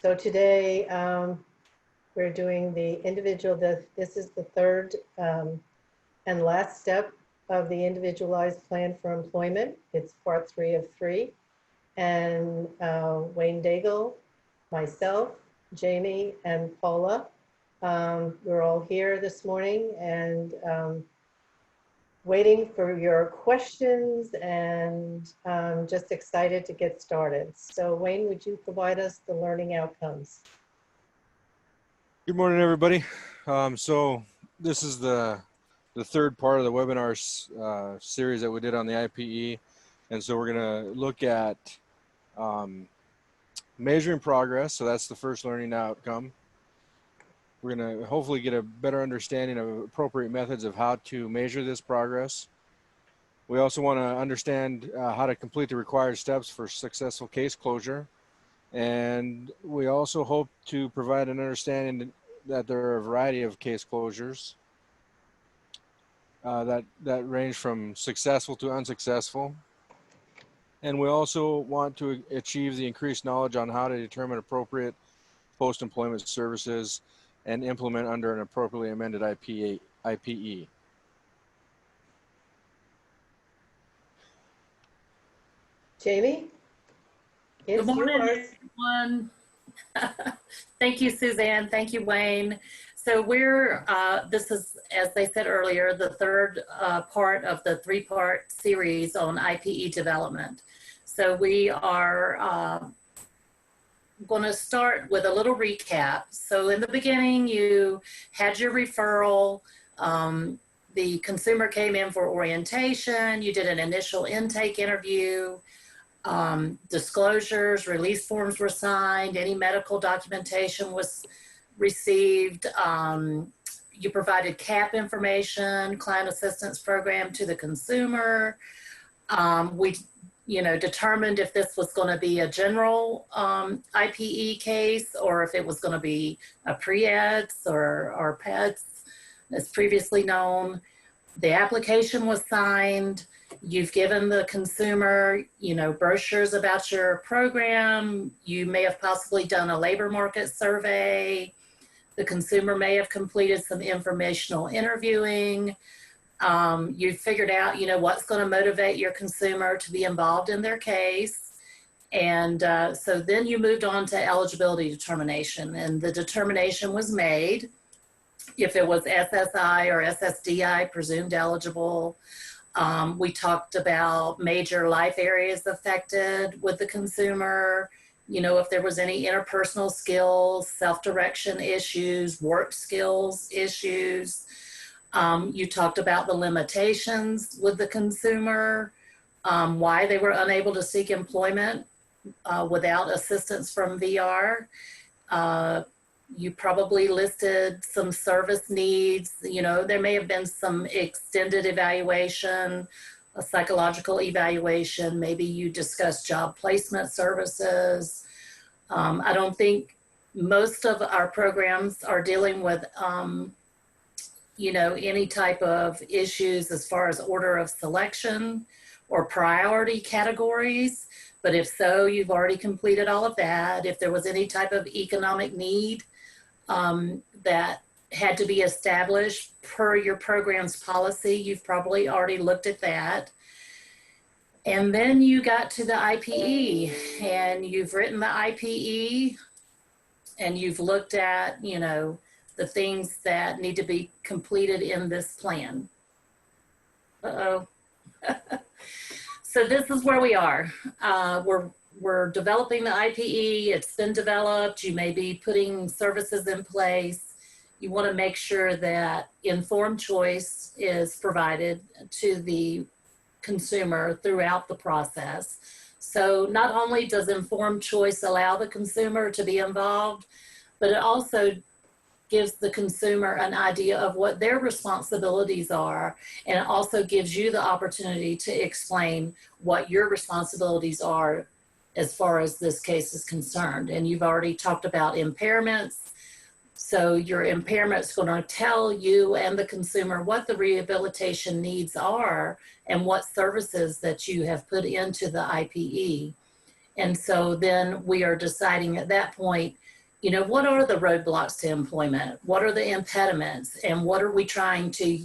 So today we're doing the individual, this is the third and last step of the individualized plan for employment. It's part 3 of 3. And Wayne Daigle, myself, Jamie, and Paula, we're all here this morning and waiting for your questions and just excited to get started. So Wayne, would you provide us the learning outcomes? Good morning, everybody. So this is the third part of the webinar series that we did on the IPE. And so we're going to look at measuring progress. So that's the first learning outcome. We're going to hopefully get a better understanding of appropriate methods of how to measure this progress. We also want to understand how to complete the required steps for successful case closure. And we also hope to provide an understanding that there are a variety of case closures that range from successful to unsuccessful. And we also want to achieve the increased knowledge on how to determine appropriate post-employment services and implement under an appropriately amended IPE. Jamie? Good morning, everyone. Thank you, Suzanne. Thank you, Wayne. So we're, this is, as they said earlier, the third part of the 3-part series on IPE development. So we are going to start with a little recap. So in the beginning, you had your referral. The consumer came in for orientation. You did an initial intake interview. Disclosures, release forms were signed, any medical documentation was received. You provided CAP information, client assistance program to the consumer. We determined if this was going to be a general IPE case or if it was going to be a pre-eds or PEDS as previously known. The application was signed. You've given the consumer, brochures about your program. You may have possibly done a labor market survey. The consumer may have completed some informational interviewing. You figured out, what's going to motivate your consumer to be involved in their case. And so then you moved on to eligibility determination, and the determination was made if it was SSI or SSDI presumed eligible. We talked about major life areas affected with the consumer, if there was any interpersonal skills, self-direction issues, work skills issues. You talked about the limitations with the consumer, why they were unable to seek employment without assistance from VR. You probably listed some service needs. There may have been some extended evaluation, a psychological evaluation. Maybe you discussed job placement services. I don't think most of our programs are dealing with, any type of issues as far as order of selection or priority categories. But if so, you've already completed all of that. If there was any type of economic need, that had to be established per your program's policy, you've probably already looked at that. And then you got to the IPE, and you've written the IPE, and you've looked at, the things that need to be completed in this plan. Uh-oh. So this is where we are. We're developing the IPE. It's been developed. You may be putting services in place. You want to make sure that informed choice is provided to the consumer throughout the process. So not only does informed choice allow the consumer to be involved, but it also gives the consumer an idea of what their responsibilities are, and it also gives you the opportunity to explain what your responsibilities are as far as this case is concerned. And you've already talked about impairments. So your impairment's going to tell you and the consumer what the rehabilitation needs are and what services that you have put into the IPE. And so then we are deciding at that point you know, what are the roadblocks to employment? What are the impediments? And what are we trying to,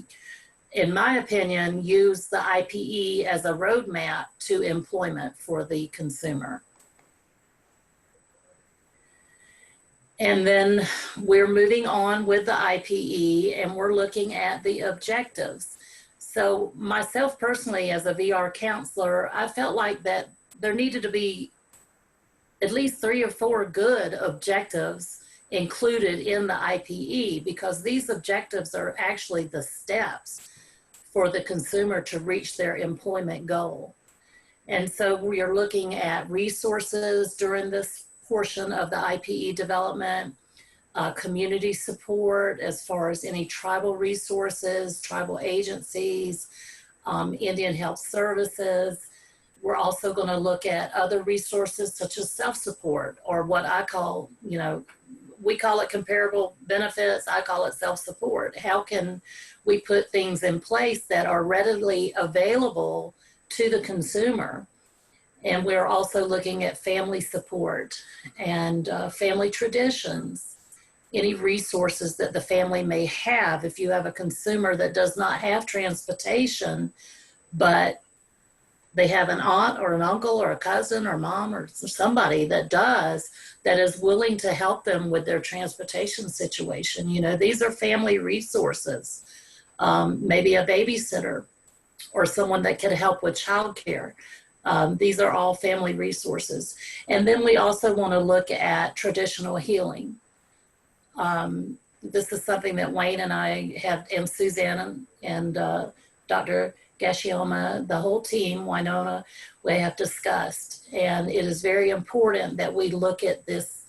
in my opinion, use the IPE as a roadmap to employment for the consumer? And then we're moving on with the IPE and we're looking at the objectives. So myself personally, as a VR counselor, I felt like that there needed to be at least 3 or 4 good objectives included in the IPE, because these objectives are actually the steps for the consumer to reach their employment goal. And so we are looking at resources during this portion of the IPE development, community support as far as any tribal resources, tribal agencies, Indian Health Services. We're also going to look at other resources such as self-support, or what I call, you know, we call it comparable benefits, I call it self-support. How can we put things in place that are readily available to the consumer? And we're also looking at family support and family traditions, any resources that the family may have. If you have a consumer that does not have transportation, but they have an aunt or an uncle or a cousin or mom or somebody that does, that is willing to help them with their transportation situation. You know, these are family resources, maybe a babysitter or someone that can help with childcare. These are all family resources. And then we also want to look at traditional healing. This is something that Wayne and I have, and Suzanne and Dr. Gashioma, the whole team, Winona, we have discussed. And it is very important that we look at this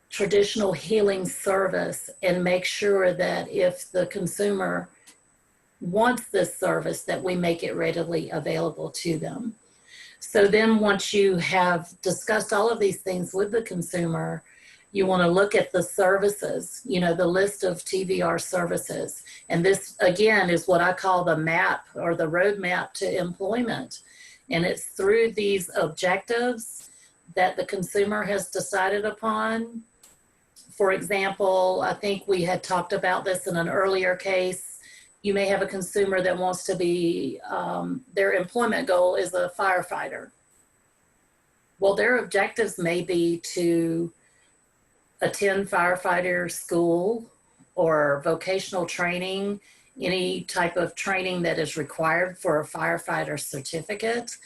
traditional healing service and make sure that if the consumer wants this service, that we make it readily available to them. So then once you have discussed all of these things with the consumer, you want to look at the services, you know, the list of TVR services. And this, again, is what I call the map or the roadmap to employment. And it's through these objectives that the consumer has decided upon. For example, I think we had talked about this in an earlier case. You may have a consumer that wants to be, their employment goal is a firefighter. Well, their objectives may be to attend firefighter school or vocational training, any type of training that is required for a firefighter certificate,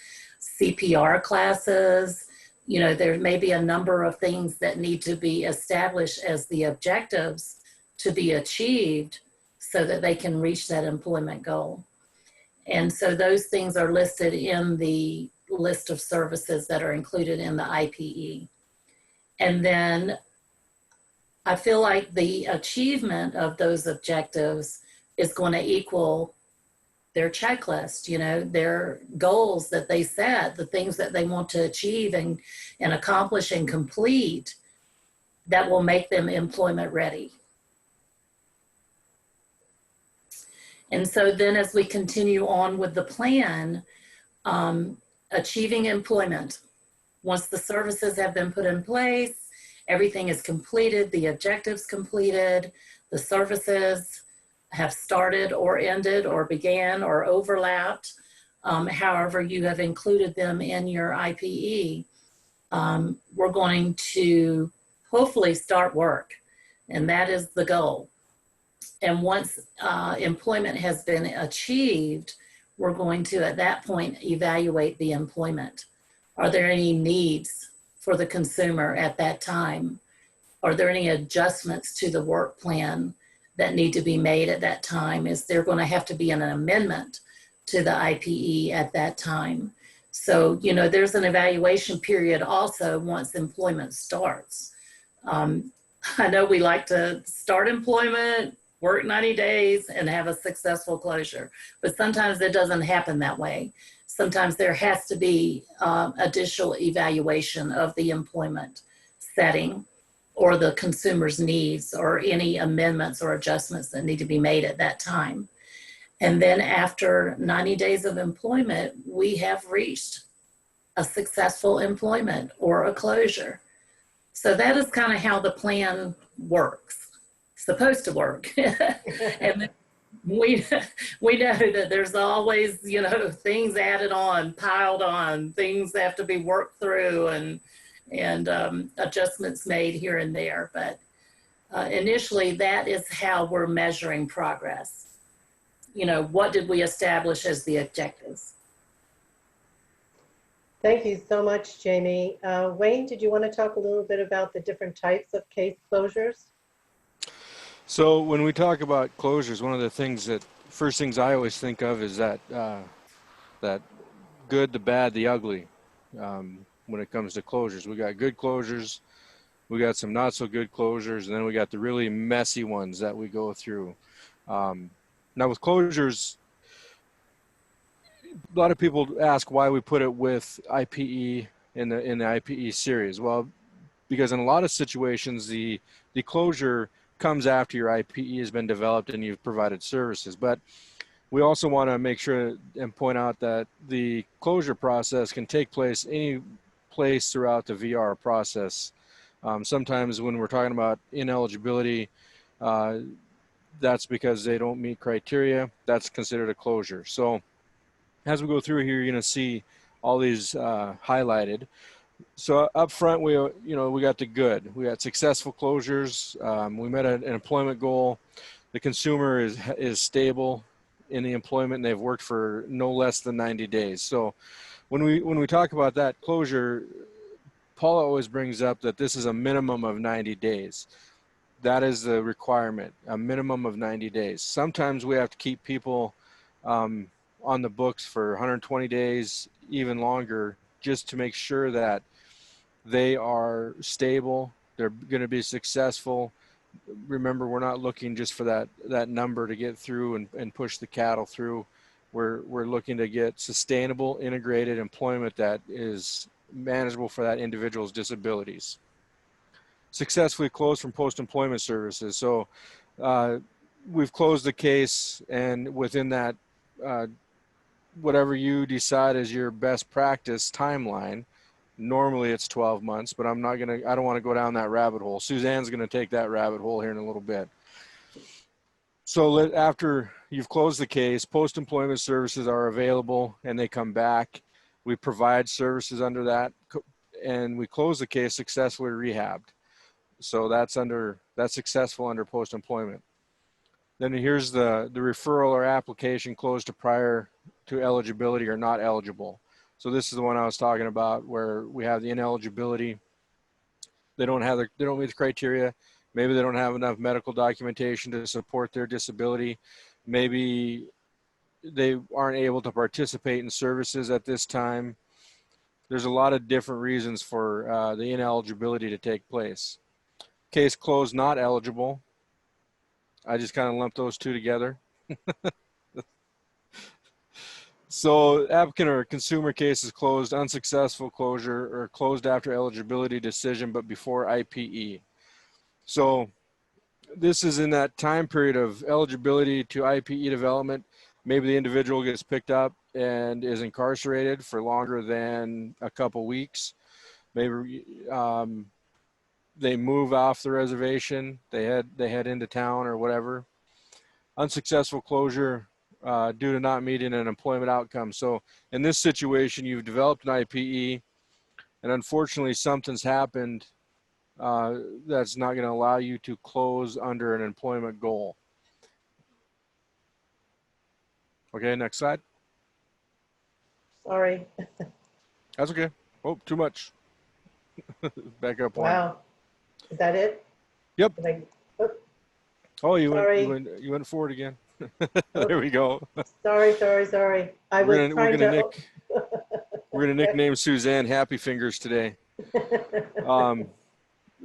CPR classes. You know, there may be a number of things that need to be established as the objectives to be achieved so that they can reach that employment goal. And so those things are listed in the list of services that are included in the IPE. And then I feel like the achievement of those objectives is going to equal their checklist, you know, their goals that they set, the things that they want to achieve and accomplish and complete that will make them employment ready. And so then as we continue on with the plan, achieving employment, once the services have been put in place, everything is completed, the objectives completed, the services have started or ended or began or overlapped, however you have included them in your IPE, we're going to hopefully start work, and that is the goal. And once employment has been achieved, we're going to, at that point, evaluate the employment. Are there any needs for the consumer at that time? Are there any adjustments to the work plan that need to be made at that time? Is there going to have to be an amendment to the IPE at that time? So, you know, there's an evaluation period also once employment starts. I know we like to start employment, work 90 days, and have a successful closure, but sometimes it doesn't happen that way. Sometimes there has to be additional evaluation of the employment setting or the consumer's needs or any amendments or adjustments that need to be made at that time. And then after 90 days of employment, we have reached a successful employment or a closure. So that is kind of how the plan works, supposed to work. And we we know that there's always, you know, things added on, piled on, things have to be worked through, and adjustments made here and there. But initially, that is how we're measuring progress. You know, what did we establish as the objectives? Thank you so much, Jamie. Wayne, did you want to talk a little bit about the different types of case closures? So when we talk about closures, one of the first things I always think of is that good, the bad, the ugly. When it comes to closures, we got good closures, we got some not so good closures, and then we got the really messy ones that we go through. Now with closures, a lot of people ask why we put it with IPE in the IPE series. Well, because in a lot of situations, the closure comes after your IPE has been developed and you've provided services. But we also want to make sure and point out that the closure process can take place any place throughout the VR process. Sometimes when we're talking about ineligibility, that's because they don't meet criteria. That's considered a closure. So as we go through here, you're going to see all these highlighted. So up front, we got the good. We got successful closures. We met an employment goal. The consumer is stable in the employment, and they've worked for no less than 90 days. So when we talk about that closure, Paula always brings up that this is a minimum of 90 days. That is the requirement, a minimum of 90 days. Sometimes we have to keep people on the books for 120 days, even longer, just to make sure that they are stable, they're going to be successful. Remember, we're not looking just for that number to get through and push the cattle through. We're looking to get sustainable, integrated employment that is manageable for that individual's disabilities. Successfully closed from post-employment services. So we've closed the case, and within that, whatever you decide is your best practice timeline, normally it's 12 months, but I don't want to go down that rabbit hole. Suzanne's going to take that rabbit hole here in a little bit. So after you've closed the case, post-employment services are available and they come back. We provide services under that, and we close the case successfully rehabbed. So that's successful under post-employment. Then here's the referral or application closed prior to eligibility or not eligible. So this is the one I was talking about, where we have the ineligibility. They don't meet the criteria. Maybe they don't have enough medical documentation to support their disability. Maybe they aren't able to participate in services at this time. There's a lot of different reasons for the ineligibility to take place. Case closed, not eligible. I just kind of lumped those two together. So applicant or consumer case is closed, unsuccessful closure, or closed after eligibility decision but before IPE. So this is in that time period of eligibility to IPE development. Maybe the individual gets picked up and is incarcerated for longer than a couple weeks. Maybe they move off the reservation, they head into town or whatever. Unsuccessful closure due to not meeting an employment outcome. So in this situation, you've developed an IPE, and unfortunately something's happened that's not going to allow you to close under an employment goal. Okay, next slide. Sorry. That's okay. Oh, too much. Back up one. Wow. Is that it? Yep. Oh, you Sorry. went forward again. There we go. Sorry. We're gonna nickname Suzanne Happy Fingers today.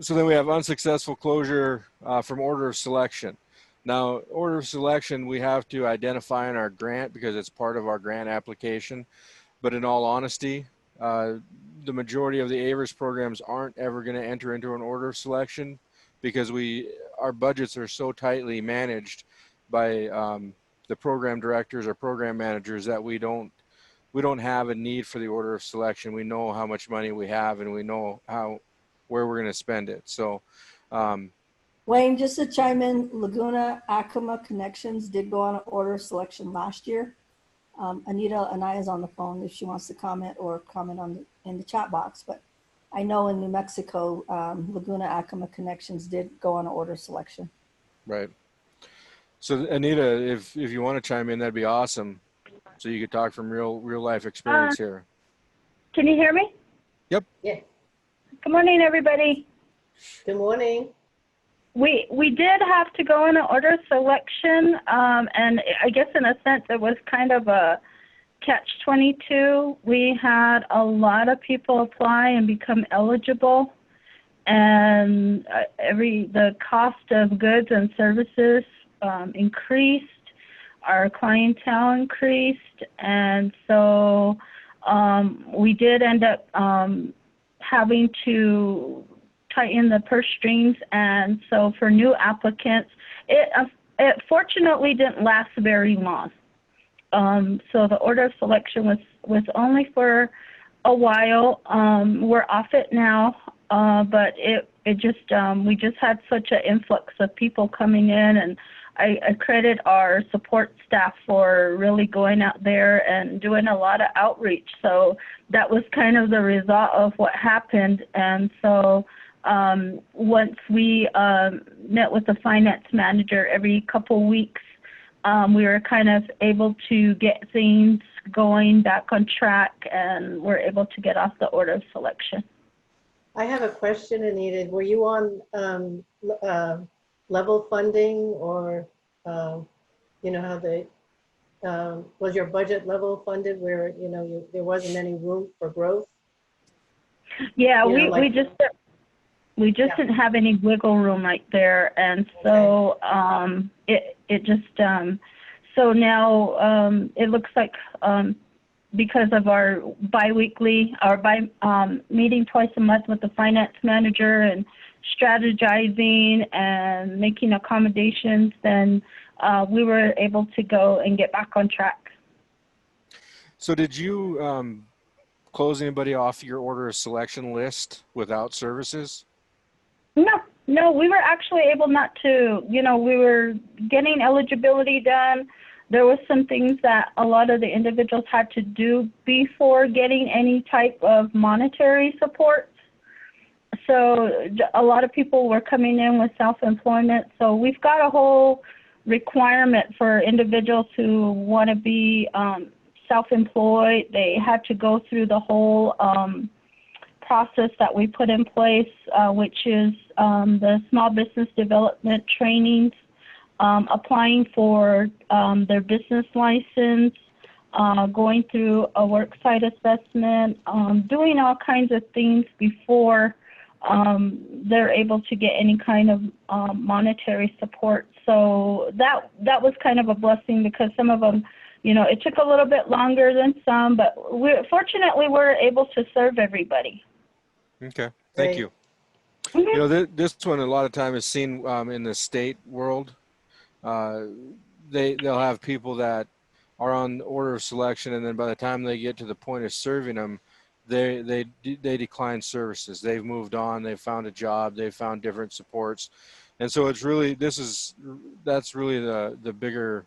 So then we have unsuccessful closure from order of selection. Now, order of selection, we have to identify in our grant because it's part of our grant application. But in all honesty, the majority of the AIVRS programs aren't ever going to enter into an order of selection because our budgets are so tightly managed by the program directors or program managers that we don't have a need for the order of selection. We know how much money we have, and we know how where we're going to spend it. So, Wayne, just to chime in, Laguna Acoma Connections did go on an order of selection last year. Anita Anaya's on the phone if she wants to comment or comment on in the chat box. But I know in New Mexico, Laguna Acoma Connections did go on an order of selection. right. So Anita, if you want to chime in, that'd be awesome. So you could talk from real life experience here. Can you hear me? Yep. Yeah. Good morning, everybody. Good morning. We did have to go in an order of selection, and I guess in a sense it was kind of a catch-22. We had a lot of people apply and become eligible, and the cost of goods and services increased. Our clientele increased, and so we did end up having to tighten the purse strings. And so for new applicants, it fortunately didn't last very long. So the order of selection was only for a while. We're off it now, but we just had such an influx of people coming in, and I credit our support staff for really going out there and doing a lot of outreach. So that was kind of the result of what happened. And so once we met with the finance manager every couple weeks, we were kind of able to get things going back on track, and we're able to get off the order of selection. I have a question, Anita. Were you on level funding, or you know how the was your budget level funded where there wasn't any room for growth? Yeah, we just didn't have any wiggle room right there, and so it just so now it looks like because of our meeting twice a month with the finance manager and strategizing and making accommodations, then we were able to go and get back on track. So did you close anybody off your order of selection list without services? No, we were actually able not to. We were getting eligibility done. There was some things that a lot of the individuals had to do before getting any type of monetary support. So a lot of people were coming in with self-employment. So we've got a whole requirement for individuals who want to be self-employed. They had to go through the whole process that we put in place, which is the small business development trainings, applying for their business license, going through a worksite assessment, doing all kinds of things before they're able to get any kind of monetary support. So that was kind of a blessing, because some of them, it took a little bit longer than some, but fortunately we're able to serve everybody. Okay, thank you. Mm-hmm. This one a lot of time is seen in the state world. They'll have people that are on order of selection, and then by the time they get to the point of serving them, they decline services. They've moved on. They've found a job. They've found different supports, and so it's really that's really the bigger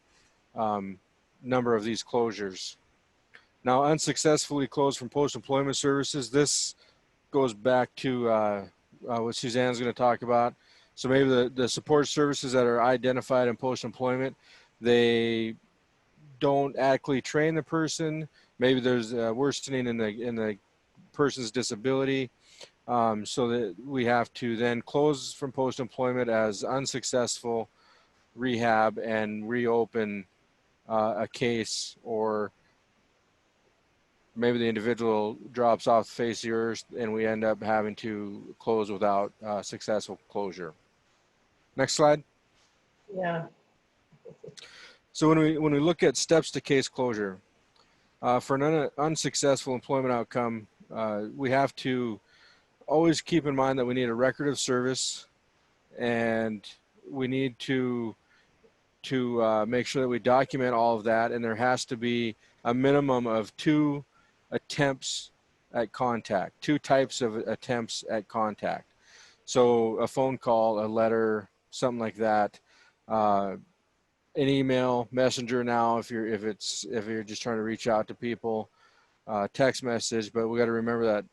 number of these closures. Now, unsuccessfully closed from post-employment services. This goes back to what Suzanne's going to talk about. So maybe the support services that are identified in post-employment, they don't adequately train the person. Maybe there's worsening in the person's disability, so that we have to then close from post-employment as unsuccessful rehab and reopen a case, or maybe the individual drops off the face of the earth and we end up having to close without successful closure. Next slide. Yeah. So when we look at steps to case closure, for an unsuccessful employment outcome, we have to always keep in mind that we need a record of service, and we need to make sure that we document all of that, and there has to be a minimum of 2 attempts at contact, 2 types of attempts at contact. So a phone call, a letter, something like that, an email, messenger now if you're just trying to reach out to people, text message. But we got to remember that,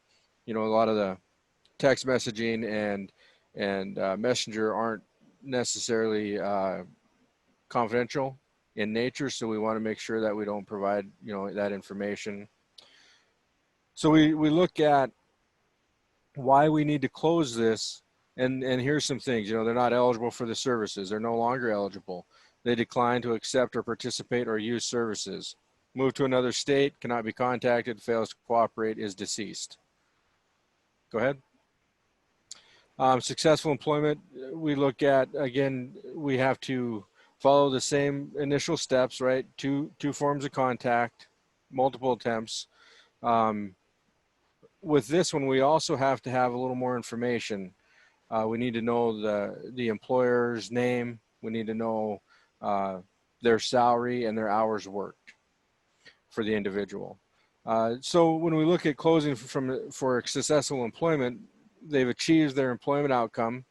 you know, a lot of the text messaging and messenger aren't necessarily confidential in nature, so we want to make sure that we don't provide, you know, that information. So we look at why we need to close this, and here's some things. You know, they're not eligible for the services. They're no longer eligible. They decline to accept or participate or use services. Move to another state, cannot be contacted, fails to cooperate, is deceased. Go ahead. Successful employment, we look at, again, we have to follow the same initial steps, right? Two forms of contact, multiple attempts. With this one, we also have to have a little more information. We need to know the employer's name. We need to know their salary and their hours worked for the individual. So when we look at closing for successful employment, they've achieved their employment outcome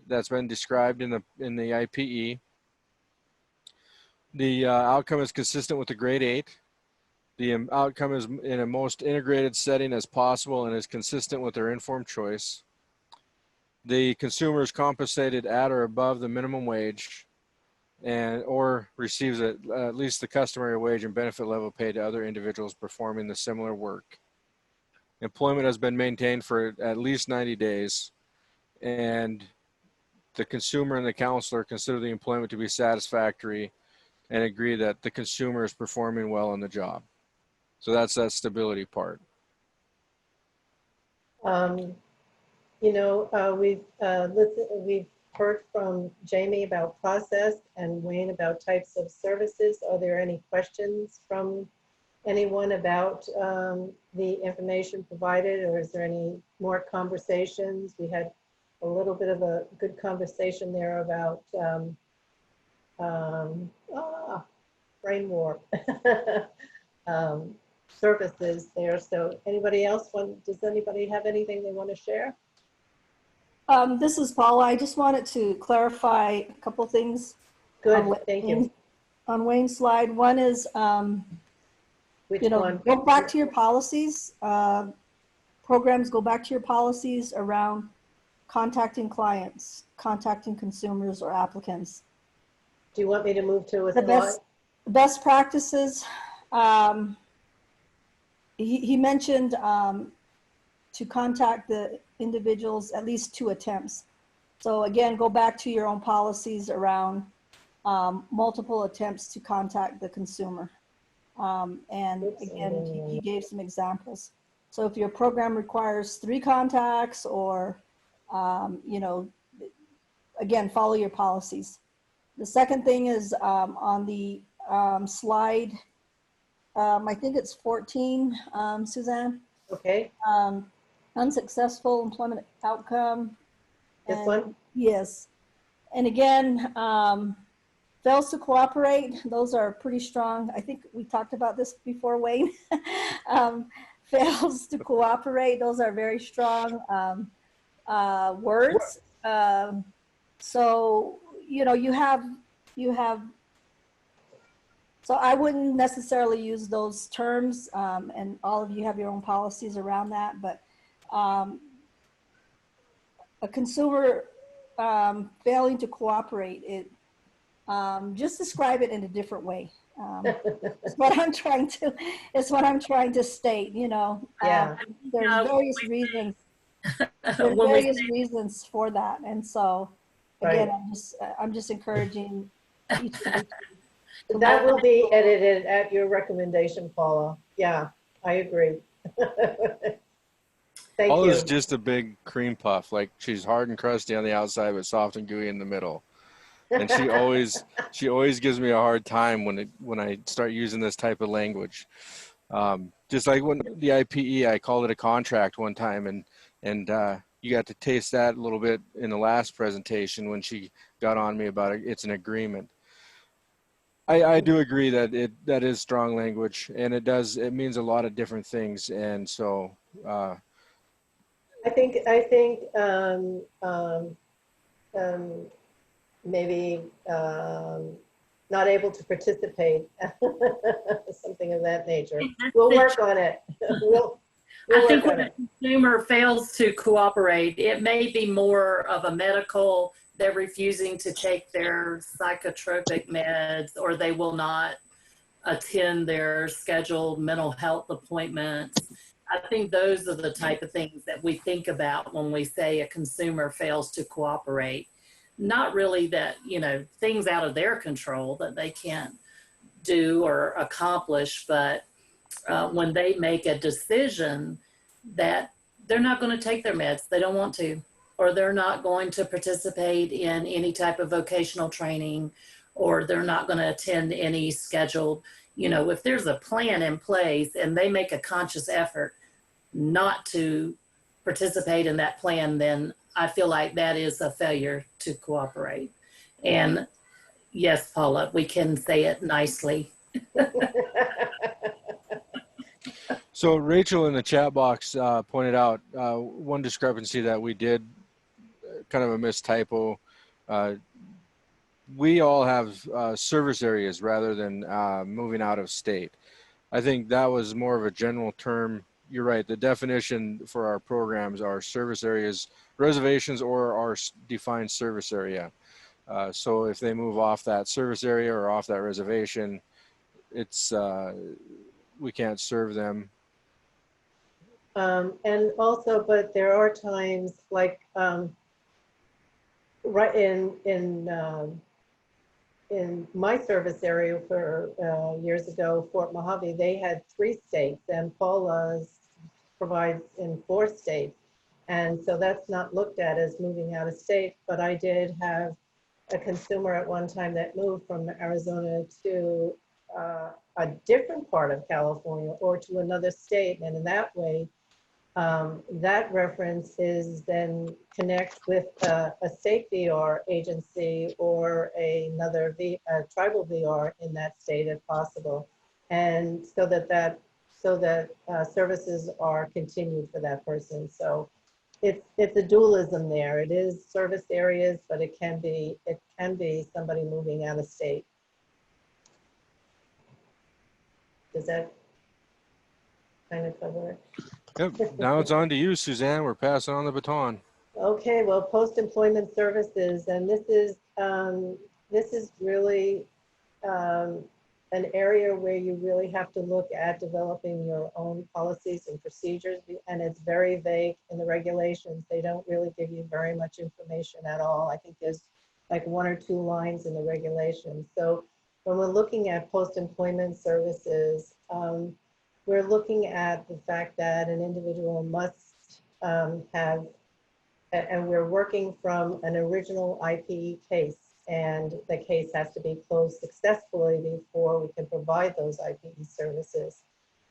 that's been described in the IPE. The outcome is consistent with the grade 8. The outcome is in a most integrated setting as possible and is consistent with their informed choice. The consumer is compensated at or above the minimum wage or receives at least the customary wage and benefit level paid to other individuals performing the similar work. Employment has been maintained for at least 90 days, and the consumer and the counselor consider the employment to be satisfactory and agree that the consumer is performing well on the job. So that's that stability part. You know, we've heard from Jamie about process and Wayne about types of services. Are there any questions from anyone about the information provided, or is there any more conversations? We had a little bit of a good conversation there about brain warp services there. So anybody else does anybody have anything they want to share? This is Paula. I just wanted to clarify a couple things. Good, thank you. On Wayne's slide, one is, Which you know, one? go back to your policies. Programs, go back to your policies around contacting clients, contacting consumers or applicants. Do you want me to move to a The slide? best practices. He mentioned to contact the individuals at least 2 attempts. So again, go back to your own policies around multiple attempts to contact the consumer. And again, he gave some examples. So if your program requires 3 contacts or, you know, again, follow your policies. The second thing is on the slide, I think it's 14, Suzanne. Okay, Unsuccessful employment outcome. this one? Yes. And again, fails to cooperate. Those are pretty strong. I think we talked about this before, Wayne. Fails to cooperate. Those are very strong words. So, you know, you have, so I wouldn't necessarily use those terms, and all of you have your own policies around that, but a consumer failing to cooperate, just describe it in a different way. It's what I'm trying to state, you know. Yeah. There's various reasons. There's various reasons for that, and so again, I'm just encouraging each of you. That will be edited at your recommendation, Paula. Yeah, I agree. Thank you. Paula's just a big cream puff. Like, she's hard and crusty on the outside, but soft and gooey in the middle. And she always gives me a hard time when I start using this type of language. Just like when the IPE, I called it a contract one time, and you got to taste that a little bit in the last presentation when she got on me about it. It's an agreement. I do agree that that is strong language, and it means a lot of different things. And so I think maybe not able to participate, something of that nature. We'll work on it. We'll I think work on when a it. consumer fails to cooperate, it may be more of a medical, they're refusing to take their psychotropic meds, or they will not attend their scheduled mental health appointments. I think those are the type of things that we think about when we say a consumer fails to cooperate. Not really that, you know, things out of their control that they can't do or accomplish, but when they make a decision that they're not going to take their meds, they don't want to, or they're not going to participate in any type of vocational training, or they're not going to attend any scheduled, you know, if there's a plan in place and they make a conscious effort not to participate in that plan, then I feel like that is a failure to cooperate. And yes, Paula, we can say it nicely. So Rachel in the chat box pointed out one discrepancy that we did, kind of a mistypo. We all have service areas rather than moving out of state. I think that was more of a general term. You're right. The definition for our programs are service areas, reservations, or our defined service area. So if they move off that service area or off that reservation, it's we can't serve them. And also, but there are times like right in my service area for years ago, Fort Mojave, they had 3 states, and Paula's provides in 4 states. And so that's not looked at as moving out of state, but I did have a consumer at one time that moved from Arizona to a different part of California or to another state. And in that way, that reference is then connect with a state VR agency or another tribal VR in that state if possible. And so that services are continued for that person. So it's a dualism there. It is service areas, but it can be somebody moving out of state. Does that kind of cover it? Yep. Now it's on to you, Suzanne. We're passing on the baton. Okay, well, post-employment services, and this is really an area where you really have to look at developing your own policies and procedures, and it's very vague in the regulations. They don't really give you very much information at all. I think there's like 1 or 2 lines in the regulations. So when we're looking at post-employment services, we're looking at the fact that an individual must have, and we're working from an original IPE case, and the case has to be closed successfully before we can provide those IPE services.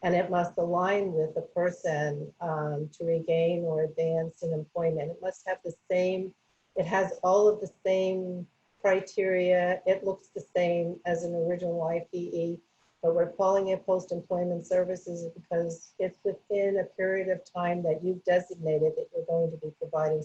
And it must align with the person to regain or advance in employment. It must have the same, it has all of the same criteria. It looks the same as an original IPE, but we're calling it post-employment services because it's within a period of time that you've designated that you're going to be providing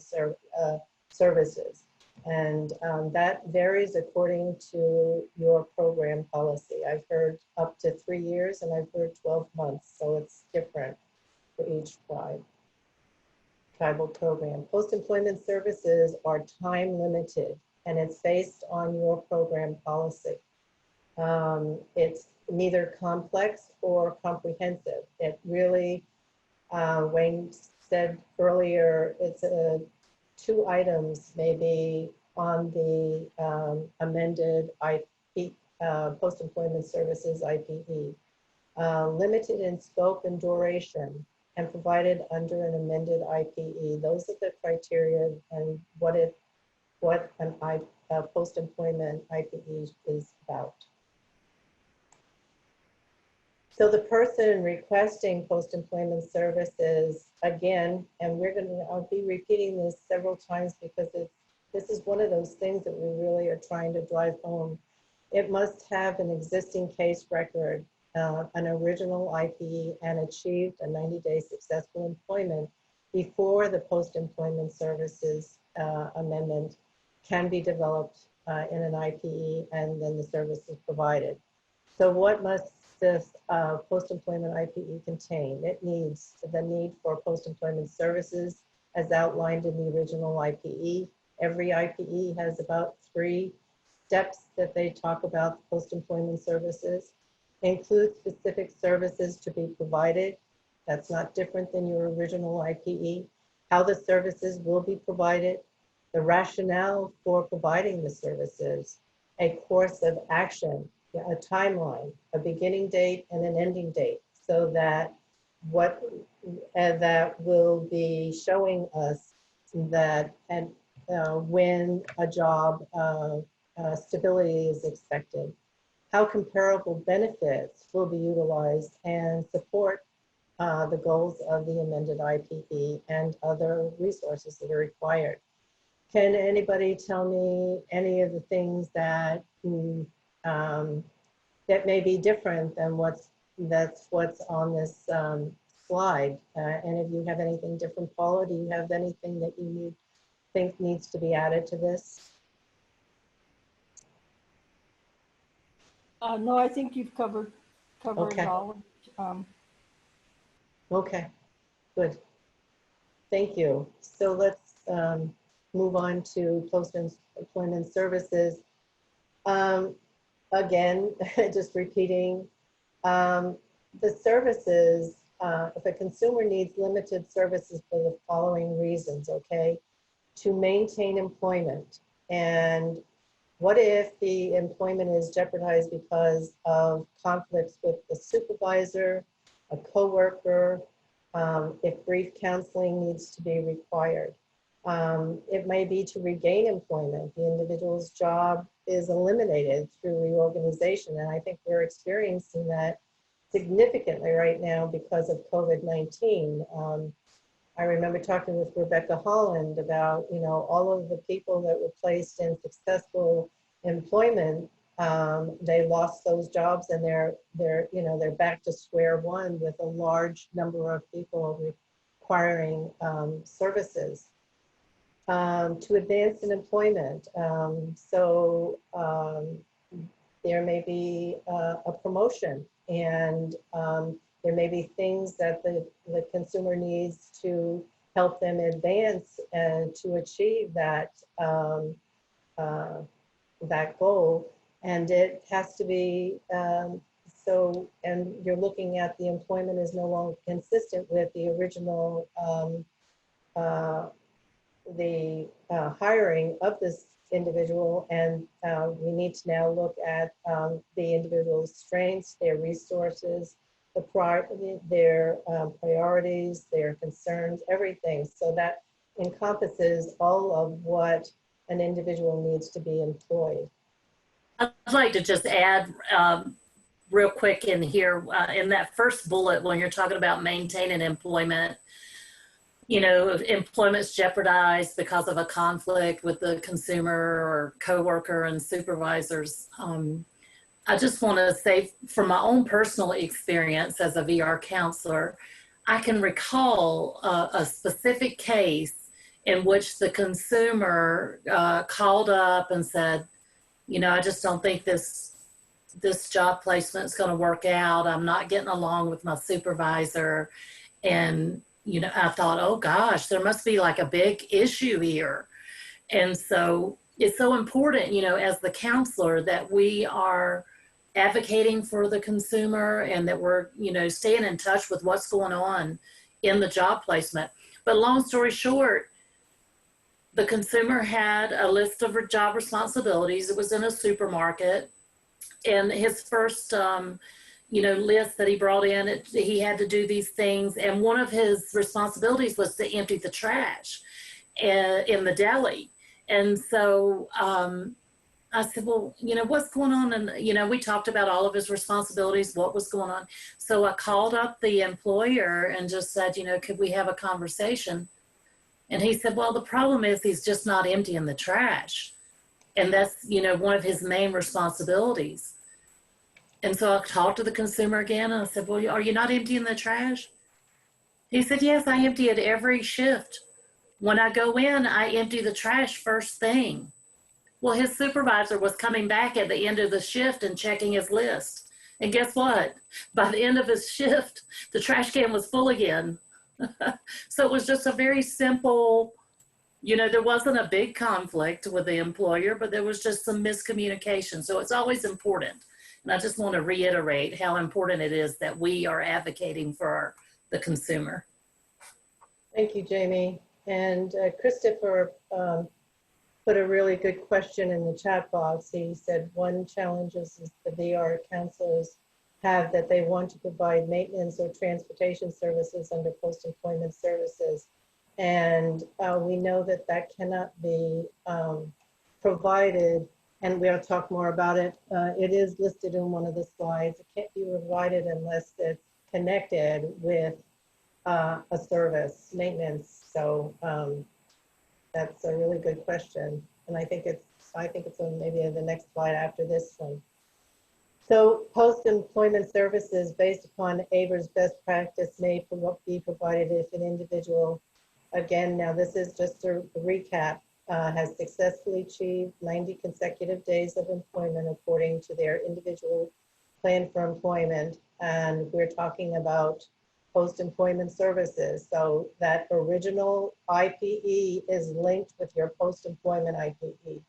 services. And that varies according to your program policy. I've heard up to 3 years and I've heard 12 months. So it's different for each tribal program. Post-employment services are time limited and it's based on your program policy. It's neither complex or comprehensive. It really, Wayne said earlier, it's 2 items maybe on the amended IPE, post-employment services IPE, limited in scope and duration and provided under an amended IPE. Those are the criteria and what an post-employment IPE is about. So the person requesting post-employment services, again, and I'll be repeating this several times because this is one of those things that we really are trying to drive home. It must have an existing case record, an original IPE, and achieved a 90-day successful employment before the post-employment services amendment can be developed in an IPE, and then the service is provided. So what must this post-employment IPE contain? It needs the need for post-employment services as outlined in the original IPE. Every IPE has about 3 steps that they talk about post-employment services. Include specific services to be provided. That's not different than your original IPE. How the services will be provided, the rationale for providing the services, a course of action, a timeline, a beginning date and an ending date, so that that will be showing us that when a job stability is expected, how comparable benefits will be utilized and support the goals of the amended IPE and other resources that are required. Can anybody tell me any of the things that that may be different than what's on this slide? And if you have anything different, Paula, do you have anything that you think needs to be added to this? No, I think you've covered Okay. all. Okay, good. Thank you. So let's move on to post-employment services. Again, just repeating, the services, if a consumer needs limited services for the following reasons, okay? To maintain employment. And what if the employment is jeopardized because of conflicts with the supervisor, a coworker, if brief counseling needs to be required? It may be to regain employment. The individual's job is eliminated through reorganization. And I think we're experiencing that significantly right now because of COVID-19. I remember talking with Rebecca Holland about, all of the people that were placed in successful employment. They lost those jobs, and they're back to square one with a large number of people requiring services. To advance in employment. There may be a promotion, and there may be things that the consumer needs to help them advance and to achieve that goal. And it has to be and you're looking at the employment is no longer consistent with the original hiring of this individual, and we need to now look at the individual's strengths, their resources, their priorities, their concerns, everything. So that encompasses all of what an individual needs to be employed. I'd like to just add real quick in here, in that first bullet, when you're talking about maintaining employment, if employment's jeopardized because of a conflict with the consumer or coworker and supervisors. I just want to say, from my own personal experience as a VR counselor, I can recall a specific case in which the consumer called up and said, I just don't think this job placement is going to work out. I'm not getting along with my supervisor. And I thought, oh gosh, there must be like a big issue here. And so it's so important, as the counselor, that we are advocating for the consumer and that we're, staying in touch with what's going on in the job placement. But long story short, the consumer had a list of job responsibilities. It was in a supermarket, and his first list that he brought in, he had to do these things. And one of his responsibilities was to empty the trash in the deli. And so I said, well, what's going on? And, we talked about all of his responsibilities, what was going on. So I called up the employer and just said, could we have a conversation? And he said, well, the problem is he's just not emptying the trash. And that's, one of his main responsibilities. And so I talked to the consumer again, and I said, well, are you not emptying the trash? He said, yes, I empty it every shift. When I go in, I empty the trash first thing. Well, his supervisor was coming back at the end of the shift and checking his list. And guess what? By the end of his shift, the trash can was full again. So it was just a very simple, there wasn't a big conflict with the employer, but there was just some miscommunication. So it's always important. And I just want to reiterate how important it is that we are advocating for the consumer. Thank you, Jamie. And Christopher put a really good question in the chat box. He said one challenge is the VR counselors have that they want to provide maintenance or transportation services under post-employment services. And we know that that cannot be provided, and we'll talk more about it. It is listed in one of the slides. It can't be provided unless it's connected with a service, maintenance. So that's a really good question. And I think it's on maybe the next slide after this one. So post-employment services based upon AIVRS best practice may be provided if an individual, again, now this is just a recap, has successfully achieved 90 consecutive days of employment according to their individual plan for employment. And we're talking about post-employment services. So that original IPE is linked with your post-employment IPE.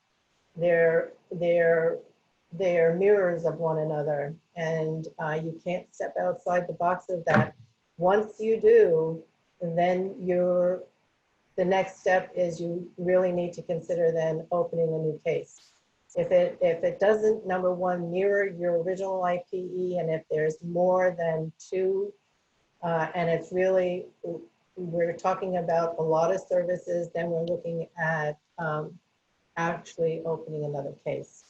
They're mirrors of one another, and you can't step outside the box of that. Once you do, then the next step is you really need to consider then opening a new case. If it doesn't, number one, mirror your original IPE, and if there's more than two, and it's really, we're talking about a lot of services, then we're looking at actually opening another case.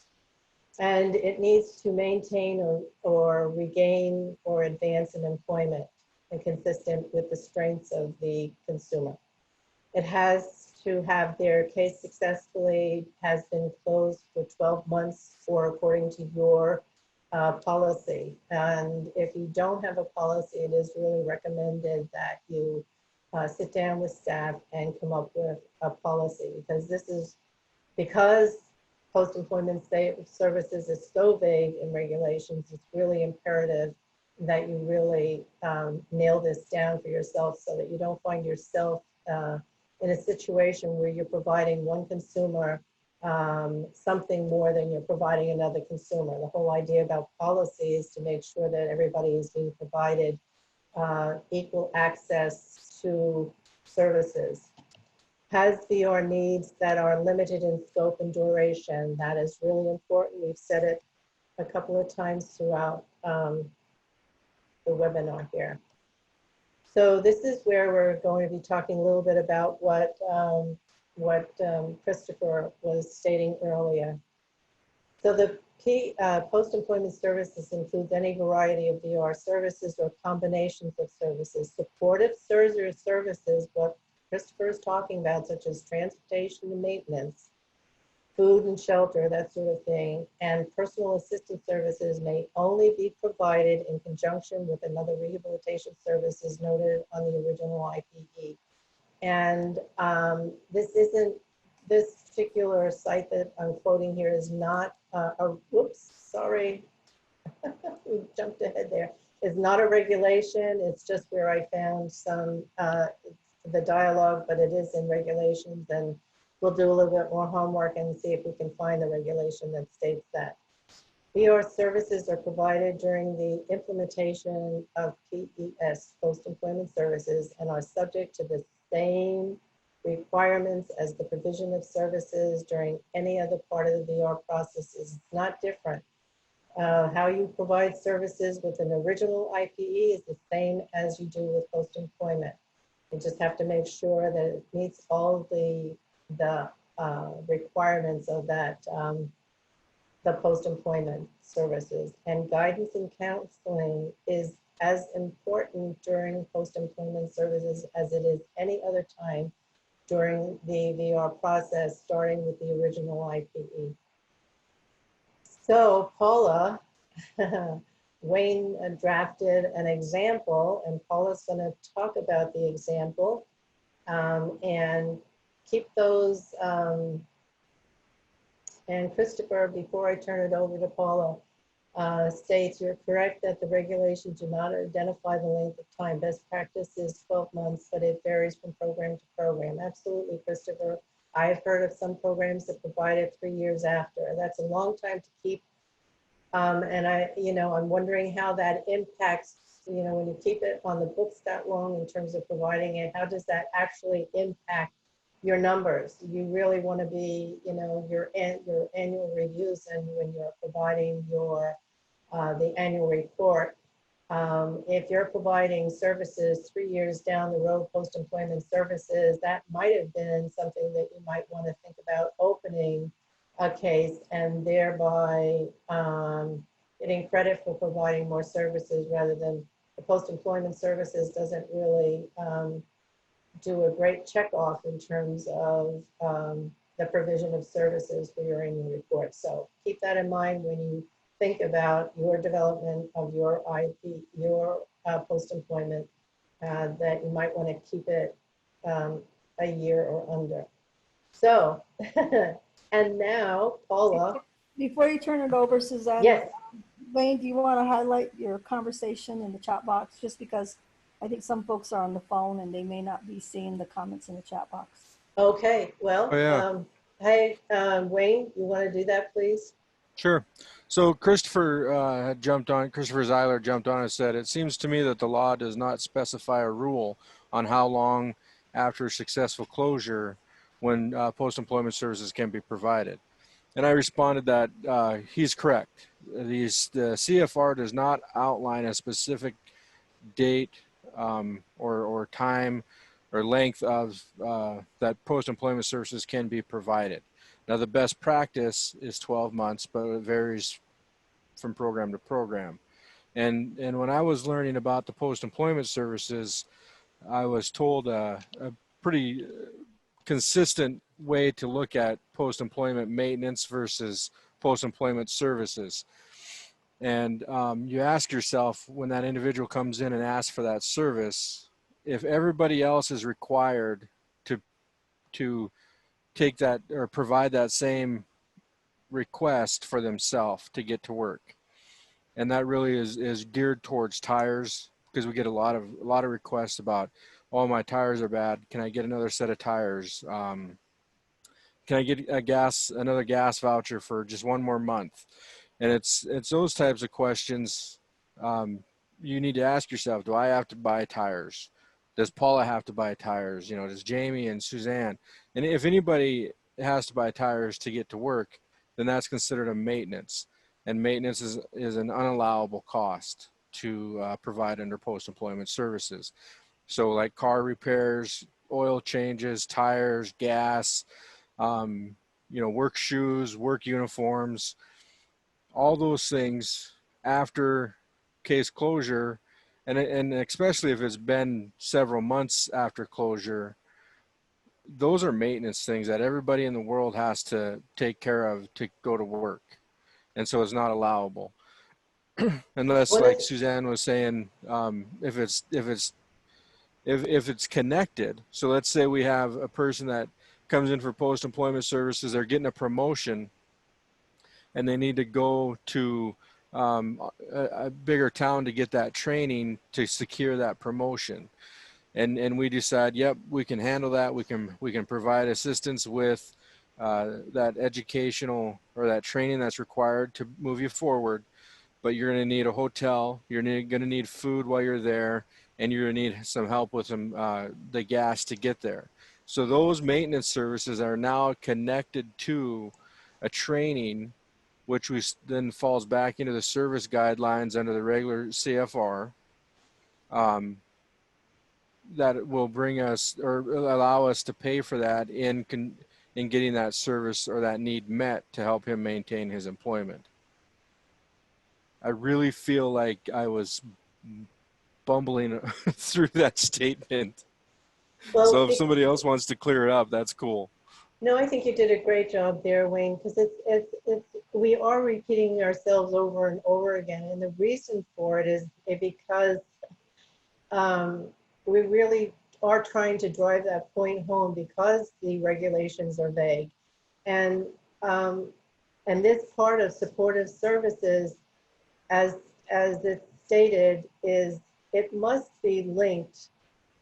And it needs to maintain or regain or advance in employment and consistent with the strengths of the consumer. It has to have their case successfully has been closed for 12 months or according to your policy. And if you don't have a policy, it is really recommended that you sit down with staff and come up with a policy, because post-employment services is so vague in regulations. It's really imperative that you really nail this down for yourself so that you don't find yourself in a situation where you're providing one consumer something more than you're providing another consumer. The whole idea about policy is to make sure that everybody is being provided equal access to services. Has VR needs that are limited in scope and duration. That is really important. We've said it a couple of times throughout the webinar here. So this is where we're going to be talking a little bit about what Christopher was stating earlier. So the key post-employment services includes any variety of VR services or combinations of services. Supportive services, what Christopher is talking about, such as transportation and maintenance, food and shelter, that sort of thing, and personal assistance services may only be provided in conjunction with another rehabilitation services noted on the original IPE. And this particular site that I'm quoting here is not whoops, sorry, we jumped ahead there. It's not a regulation, it's just where I found some, the dialogue, but it is in regulations, and we'll do a little bit more homework and see if we can find the regulation that states that. VR services are provided during the implementation of PES, post-employment services, and are subject to the same requirements as the provision of services during any other part of the VR process. It's not different. How you provide services with an original IPE is the same as you do with post-employment. You just have to make sure that it meets all the requirements of that, the post-employment services. And guidance and counseling is as important during post-employment services as it is any other time during the VR process, starting with the original IPE. So Paula Wayne drafted an example, and Paula's going to talk about the example, and keep those. And Christopher, before I turn it over to Paula, states you're correct that the regulations do not identify the length of time. Best practice is 12 months, but it varies from program to program. Absolutely, Christopher. I've heard of some programs that provide it 3 years after. That's a long time to keep. And I'm wondering how that impacts, when you keep it on the books that long in terms of providing it, how does that actually impact your numbers? You really want to be, your annual reviews, and when you're providing the annual report, if you're providing services 3 years down the road, post-employment services, that might have been something that you might want to think about opening a case and thereby getting credit for providing more services, rather than the post-employment services doesn't really do a great check off in terms of the provision of services for your annual report. So keep that in mind when you think about your development of your IP, your post-employment, that you might want to keep it a year or under. So, and now Paula. Before you turn it over, Suzanne. Yes. Wayne, do you want to highlight your conversation in the chat box? Just because I think some folks are on the phone and they may not be seeing the comments in the chat box. Okay, well, Oh, yeah. hey, Wayne, you want to do that, please? Sure. So Christopher Zeiler jumped on and said, it seems to me that the law does not specify a rule on how long after successful closure when post-employment services can be provided. And I responded that he's correct. The CFR does not outline a specific date or time or length of that post-employment services can be provided. Now, the best practice is 12 months, but it varies from program to program. And when I was learning about the post-employment services, I was told a pretty consistent way to look at post-employment maintenance versus post-employment services. And you ask yourself, when that individual comes in and asks for that service, if everybody else is required to take that or provide that same request for themselves to get to work. And that really is geared towards tires, because we get a lot of requests about, oh, my tires are bad. Can I get another set of tires? Can I get another gas voucher for just one more month? And it's those types of questions you need to ask yourself. Do I have to buy tires? Does Paula have to buy tires? Does Jamie and Suzanne? And if anybody has to buy tires to get to work, then that's considered a maintenance. And maintenance is an unallowable cost to provide under post-employment services. So like car repairs, oil changes, tires, gas, work shoes, work uniforms, all those things after case closure, and especially if it's been several months after closure, those are maintenance things that everybody in the world has to take care of to go to work. And so it's not allowable. Unless, like Suzanne was saying, if it's connected. So let's say we have a person that comes in for post-employment services, they're getting a promotion, and they need to go to a bigger town to get that training to secure that promotion. And we decide, yep, we can handle that. We can provide assistance with that educational or that training that's required to move you forward. But you're going to need a hotel. You're going to need food while you're there, and you're going to need some help with the gas to get there. So those maintenance services are now connected to a training, which then falls back into the service guidelines under the regular CFR. That will bring us or allow us to pay for that in getting that service or that need met to help him maintain his employment. I really feel like I was bumbling through that statement. Well, so if somebody else wants to clear it up, that's cool. No, I think you did a great job there, Wayne, because it's we are repeating ourselves over and over again. And the reason for it is because we really are trying to drive that point home because the regulations are vague. And this part of supportive services, as it's stated, is it must be linked.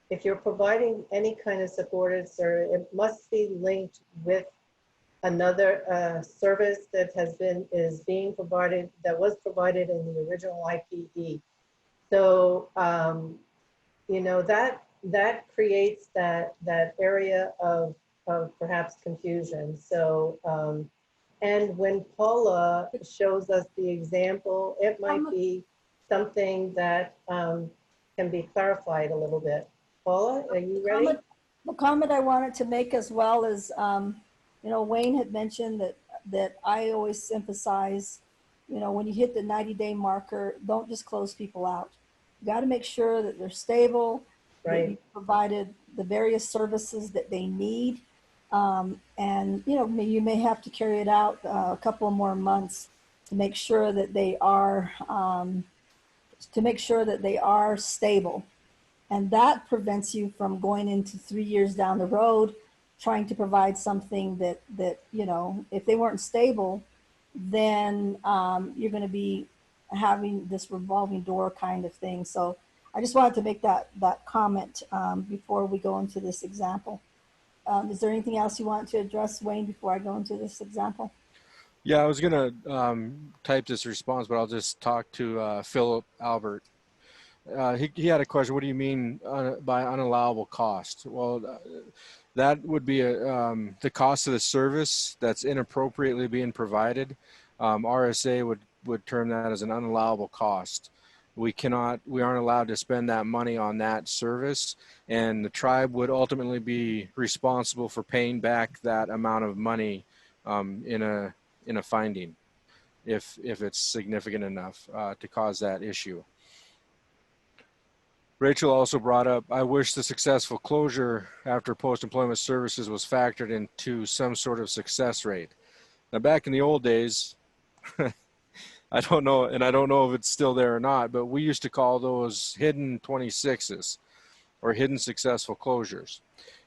If you're providing any kind of supportive service, it must be linked with another service that is being provided, that was provided in the original IPE. So you know, that creates that area of perhaps confusion. So and when Paula shows us the example, it might be something that can be clarified a little bit. Paula, are you ready? The comment I wanted to make as well is, you know, Wayne had mentioned that I always emphasize, you know, when you hit the 90-day marker, don't just close people out. You got to make sure that they're stable, Right. that you provided the various services that they need. And, you know, you may have to carry it out a couple more months to make sure that they are, stable. And that prevents you from going into 3 years down the road, trying to provide something that, you know, if they weren't stable, then you're going to be having this revolving door kind of thing. So I just wanted to make that comment before we go into this example. Is there anything else you want to address, Wayne, before I go into this example? Yeah, I was going to type this response, but I'll just talk to Philip Albert. He had a question. What do you mean by unallowable cost? Well, that would be the cost of the service that's inappropriately being provided. RSA would term that as an unallowable cost. We aren't allowed to spend that money on that service, and the tribe would ultimately be responsible for paying back that amount of money in a finding, if it's significant enough to cause that issue. Rachel also brought up, I wish the successful closure after post-employment services was factored into some sort of success rate. Now, back in the old days, I don't know, and I don't know if it's still there or not, but we used to call those hidden 26s or hidden successful closures,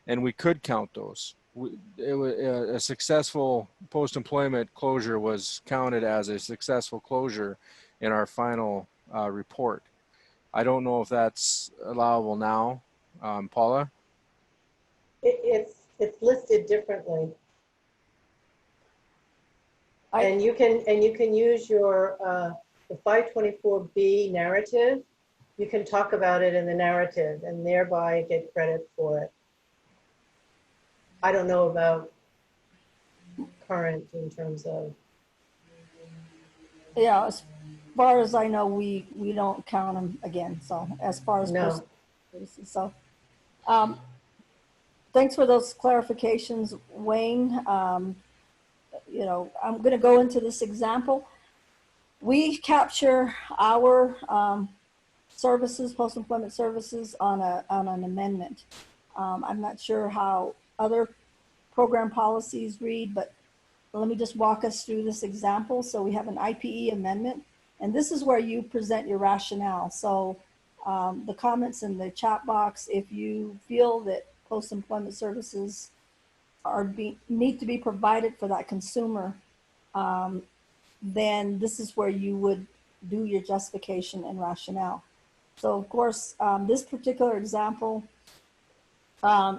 and we could count those. A successful post-employment closure was counted as a successful closure in our final report. I don't know if that's allowable now, Paula. It's listed differently. And you can use your the 524B narrative. You can talk about it in the narrative and thereby get credit for it. I don't know about current in terms of. Yeah, as far as I know, we don't count them again. So as far as No. So thanks for those clarifications, Wayne. You know, I'm going to go into this example. We capture our services, post-employment services, on an amendment. I'm not sure how other program policies read, but let me just walk us through this example. So we have an IPE amendment, and this is where you present your rationale. So the comments in the chat box, if you feel that post-employment services need to be provided for that consumer, then this is where you would do your justification and rationale. So of course, this particular example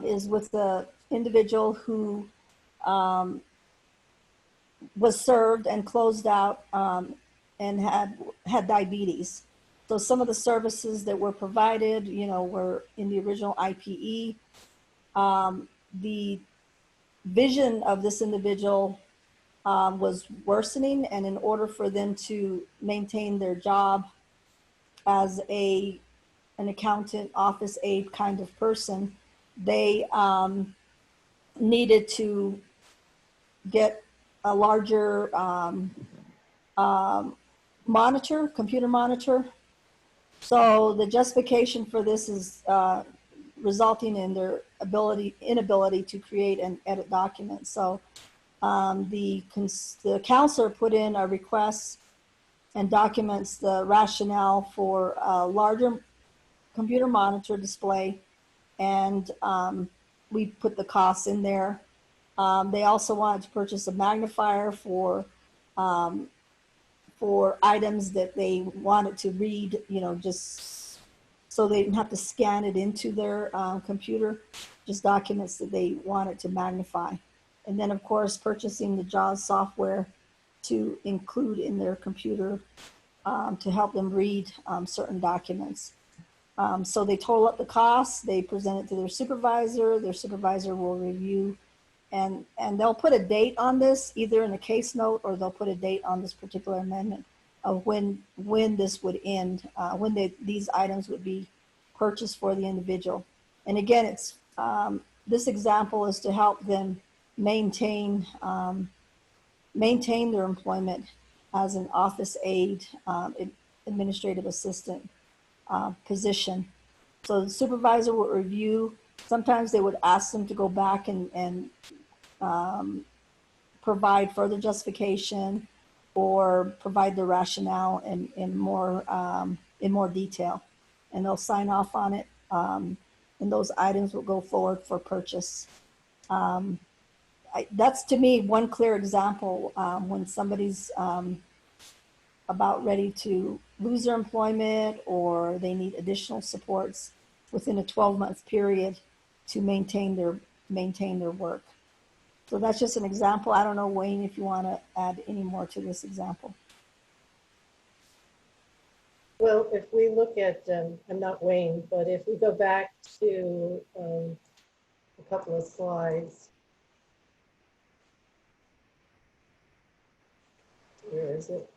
is with the individual who was served and closed out and had diabetes. So some of the services that were provided, you know, were in the original IPE. The vision of this individual was worsening, and in order for them to maintain their job as an accountant, office aide kind of person, they needed to get a larger monitor, computer monitor. So the justification for this is resulting in their inability to create and edit documents. So the counselor put in a request and documents the rationale for a larger computer monitor display, and we put the costs in there. They also wanted to purchase a magnifier for items that they wanted to read, you know, just so they didn't have to scan it into their computer, just documents that they wanted to magnify. And then, of course, purchasing the JAWS software to include in their computer to help them read certain documents. So they total up the costs, they present it to their supervisor will review, and they'll put a date on this, either in a case note or they'll put a date on this particular amendment of when this would end, when these items would be purchased for the individual. And again, it's this example is to help them maintain their employment as an office aide, administrative assistant position. So the supervisor will review. Sometimes they would ask them to go back and provide further justification or provide the rationale in more detail, and they'll sign off on it, and those items will go forward for purchase. That's, to me, one clear example when somebody's about ready to lose their employment or they need additional supports within a 12-month period to maintain their work. So that's just an example. I don't know, Wayne, if you want to add any more to this example. Well, if we look at, I'm not Wayne, but if we go back to a couple of slides. Where is it?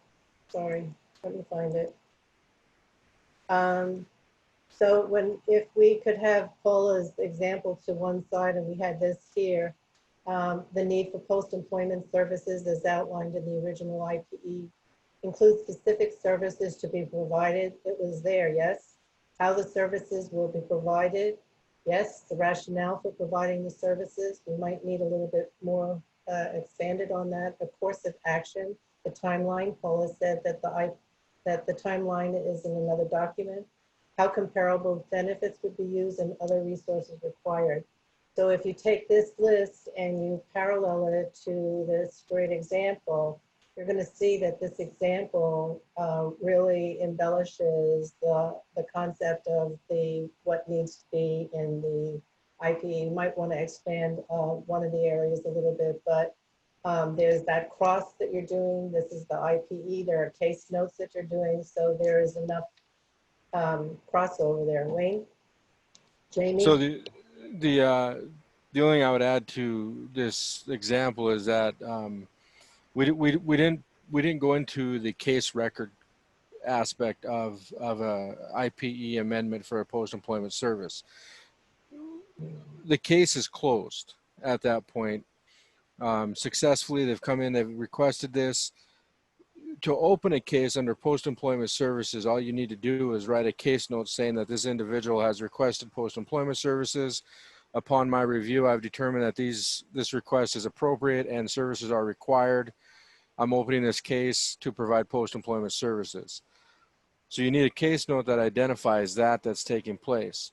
Sorry, let me find it. So if we could have Paula's example to one side and we had this here, the need for post-employment services as outlined in the original IPE includes specific services to be provided. It was there, yes. How the services will be provided, yes. The rationale for providing the services, we might need a little bit more expanded on that. The course of action, the timeline. Paula said that the timeline is in another document. How comparable benefits would be used and other resources required. So if you take this list and you parallel it to this great example, you're going to see that this example really embellishes the concept of what needs to be in the IPE. You might want to expand one of the areas a little bit, but there's that cross that you're doing. This is the IPE. There are case notes that you're doing. So there is enough crossover there. Wayne? Jamie? So the only thing I would add to this example is that we didn't go into the case record aspect of a IPE amendment for a post-employment service. The case is closed at that point. Successfully, they've come in, they've requested this. To open a case under post-employment services, all you need to do is write a case note saying that this individual has requested post-employment services. Upon my review, I've determined that this request is appropriate and services are required. I'm opening this case to provide post-employment services. So you need a case note that identifies that's taking place.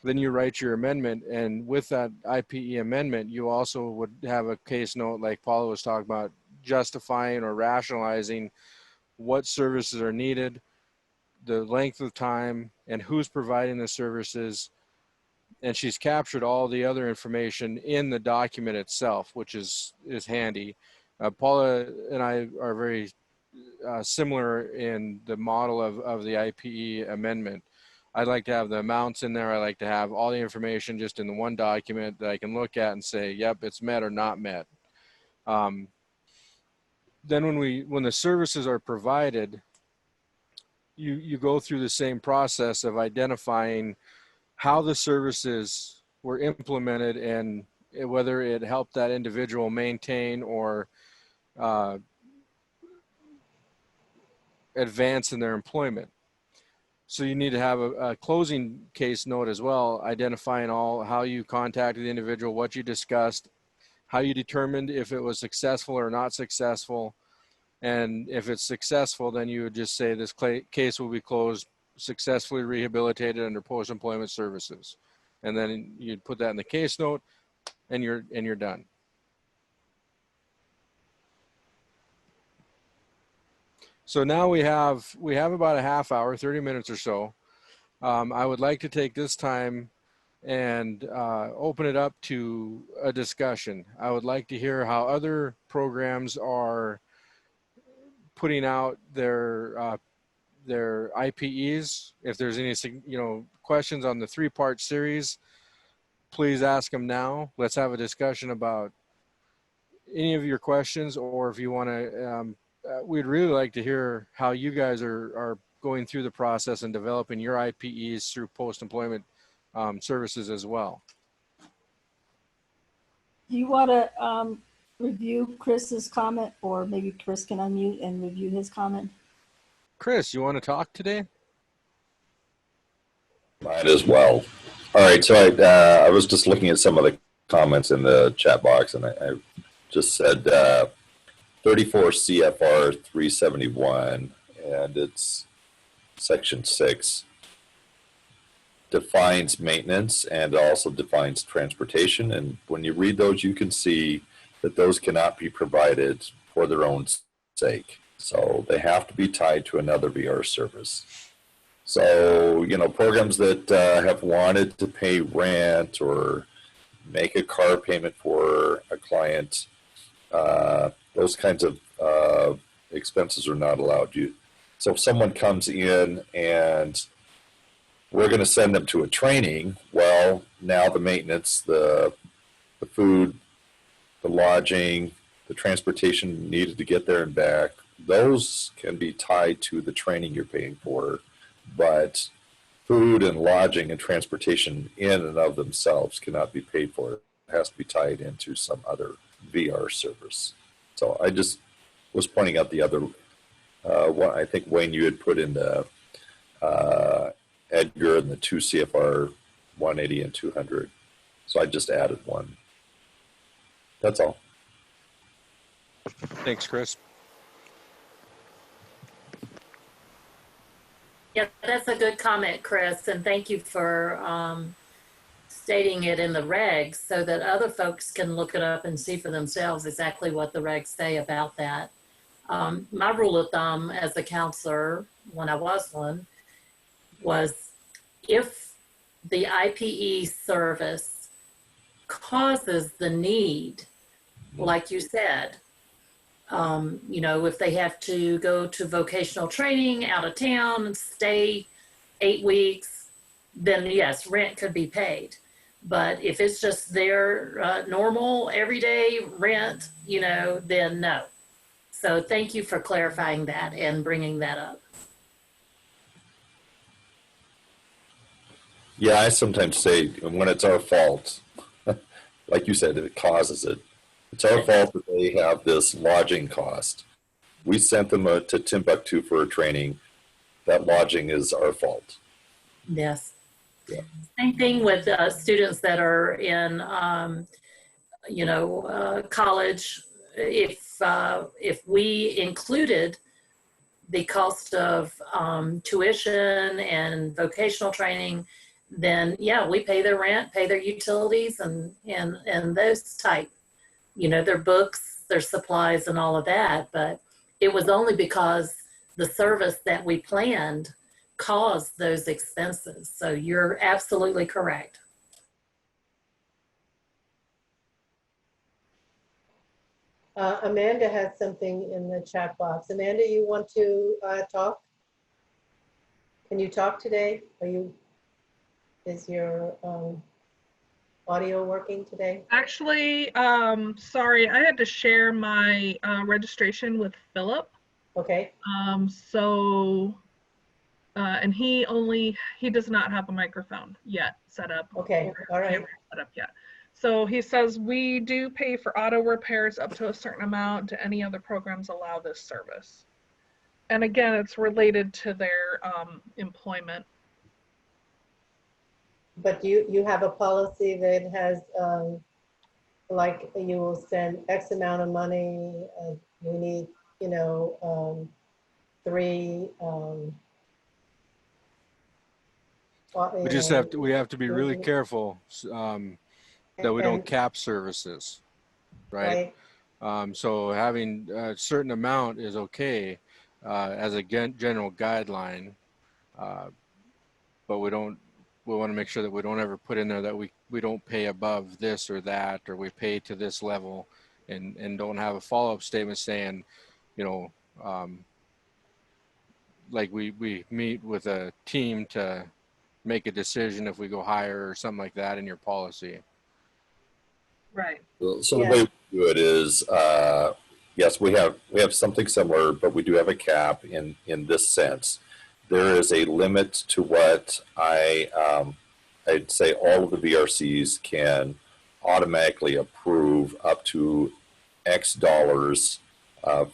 Then you write your amendment, and with that IPE amendment, you also would have a case note like Paula was talking about, justifying or rationalizing what services are needed, the length of time, and who's providing the services. And she's captured all the other information in the document itself, which is handy. Paula and I are very similar in the model of the IPE amendment. I'd like to have the amounts in there. I like to have all the information just in the one document that I can look at and say, yep, it's met or not met. Then when the services are provided, you go through the same process of identifying how the services were implemented and whether it helped that individual maintain or advance in their employment. So you need to have a closing case note as well, identifying how you contacted the individual, what you discussed, how you determined if it was successful or not successful. And if it's successful, then you would just say this case will be closed, successfully rehabilitated under post-employment services. And then you'd put that in the case note, and you're done. So now we have about a half hour, 30 minutes or so. I would like to take this time and open it up to a discussion. I would like to hear how other programs are putting out their IPEs. If there's any questions on the 3-part series, please ask them now. Let's have a discussion about any of your questions, or if you want to, we'd really like to hear how you guys are going through the process and developing your IPEs through post-employment services as well. Do you want to review Chris's comment, or maybe Chris can unmute and review his comment? Chris, you want to talk today? Might as well. All right, so I was just looking at some of the comments in the chat box, and I just said 34 CFR 371, and it's section 6, defines maintenance and also defines transportation. And when you read those, you can see that those cannot be provided for their own sake. So they have to be tied to another VR service. So, programs that have wanted to pay rent or make a car payment for a client, those kinds of expenses are not allowed. So if someone comes in and we're going to send them to a training, well, now the maintenance, the food, the lodging, the transportation needed to get there and back, those can be tied to the training you're paying for. But food and lodging and transportation in and of themselves cannot be paid for. It has to be tied into some other VR service. So I just was pointing out the other one. I think, Wayne, you had put in the Edgar and the 2 CFR 180 and 200. So I just added one. That's all. Thanks, Chris. Yeah, that's a good comment, Chris, and thank you for stating it in the regs so that other folks can look it up and see for themselves exactly what the regs say about that. My rule of thumb as a counselor, when I was one, was if the IPE service causes the need, like you said, if they have to go to vocational training out of town and stay 8 weeks, then yes, rent could be paid. But if it's just their normal everyday rent, then no. So thank you for clarifying that and bringing that up. Yeah, I sometimes say when it's our fault, like you said, it causes it. It's our fault that they have this lodging cost. We sent them to Timbuktu for a training. That lodging is our fault. Yes. Yeah. Same thing with students that are in, college. If we included the cost of tuition and vocational training, then yeah, we pay their rent, pay their utilities, and those type. Their books, their supplies, and all of that. But it was only because the service that we planned caused those expenses. So you're absolutely correct. Amanda has something in the chat box. Amanda, you want to talk? Can you talk today? Is your audio working today? Actually, sorry, I had to share my registration with Philip. Okay. And he does not have a microphone yet set up. Okay, all right. Set up yet. So he says we do pay for auto repairs up to a certain amount. Do any other programs allow this service? And again, it's related to their employment. But you have a policy that has like you will send X amount of money, we need, you know, 3, We just have to, we have to be really careful that we don't and, cap services, right? So having a certain amount is okay as a general guideline, but we want to make sure that we don't ever put in there that we don't pay above this or that, or we pay to this level, and don't have a follow-up statement saying, you know, like we meet with a team to make a decision if we go higher or something like that in your policy. Right. So the way we do it is, yes, we have something similar, but we do have a cap in this sense. There is a limit to what I'd say all of the VRCs can automatically approve up to X dollars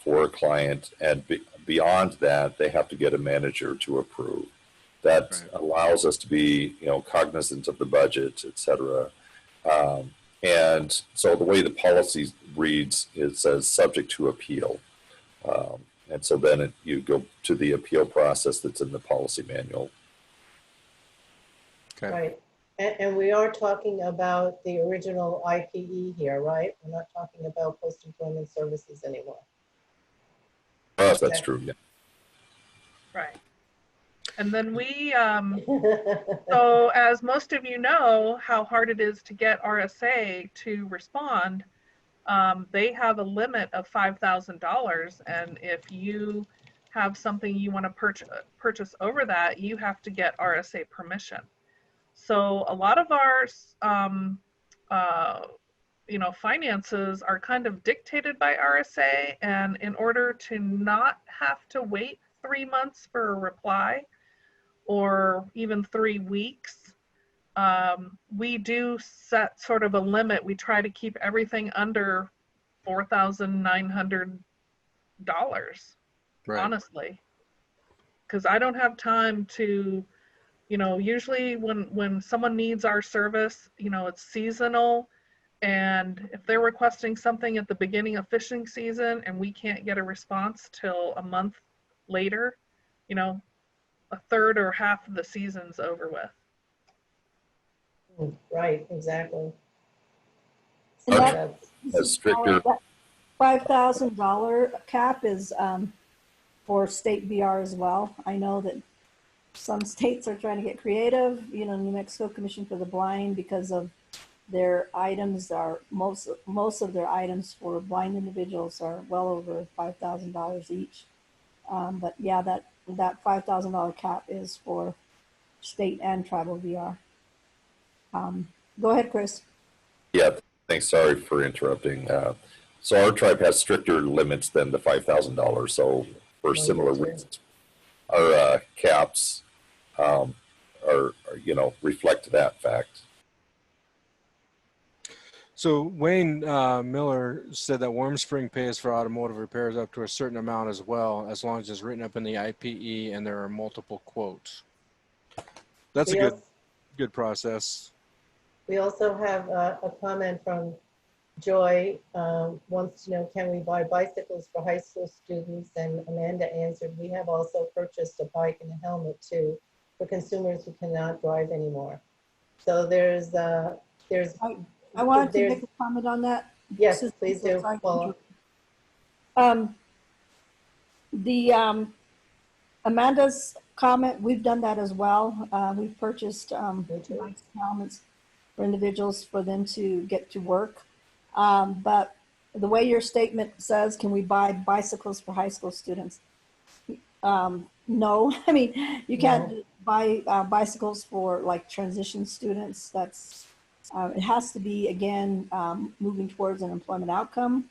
for a client, and beyond that, they have to get a manager to approve. That allows us to be, you know, cognizant of the budget, et cetera. And so the way the policy reads, it says subject to appeal. And so then you go to the appeal process that's in the policy manual. Okay. right. And we are talking about the original IPE here, right? We're not talking about post-employment services anymore. That's true, yeah. Right. And then we, so as most of you know, how hard it is to get RSA to respond, they have a limit of $5,000. And if you have something you want to purchase over that, you have to get RSA permission. So a lot of our, you know, finances are kind of dictated by RSA. And in order to not have to wait 3 months for a reply, or even 3 weeks, we do set sort of a limit. We try to keep everything under $4,900, honestly, because I don't have time to, you know, usually when someone needs our service, you know, it's seasonal, and if they're requesting something at the beginning of fishing season and we can't get a response till a month later, you know, a third or half of the season's over with. Right, exactly. And That's stricter. that $5,000 cap is for state VR as well. I know that some states are trying to get creative. You know, New Mexico Commission for the Blind, because of their items are most of their items for blind individuals are well over $5,000 each. But yeah, that $5,000 cap is for state and tribal VR. Go ahead, Chris. Yeah, thanks. Sorry for interrupting. So our tribe has stricter limits than the $5,000. So for similar reasons, our caps are, you know, reflect that fact. So Wayne Miller said that Warm Spring pays for automotive repairs up to a certain amount as well, as long as it's written up in the IPE and there are multiple quotes. That's a good process. We also have a comment from Joy, wants to know, can we buy bicycles for high school students? And Amanda answered, we have also purchased a bike and a helmet too for consumers who cannot drive anymore. So there's I wanted to make a comment on that. Yes, please do. Amanda's comment, we've done that as well. We've purchased bikes and helmets for individuals for them to get to work. But the way your statement says, can we buy bicycles for high school students? No, I mean, you can't buy bicycles for like transition students. That's it has to be, again, moving towards an employment outcome.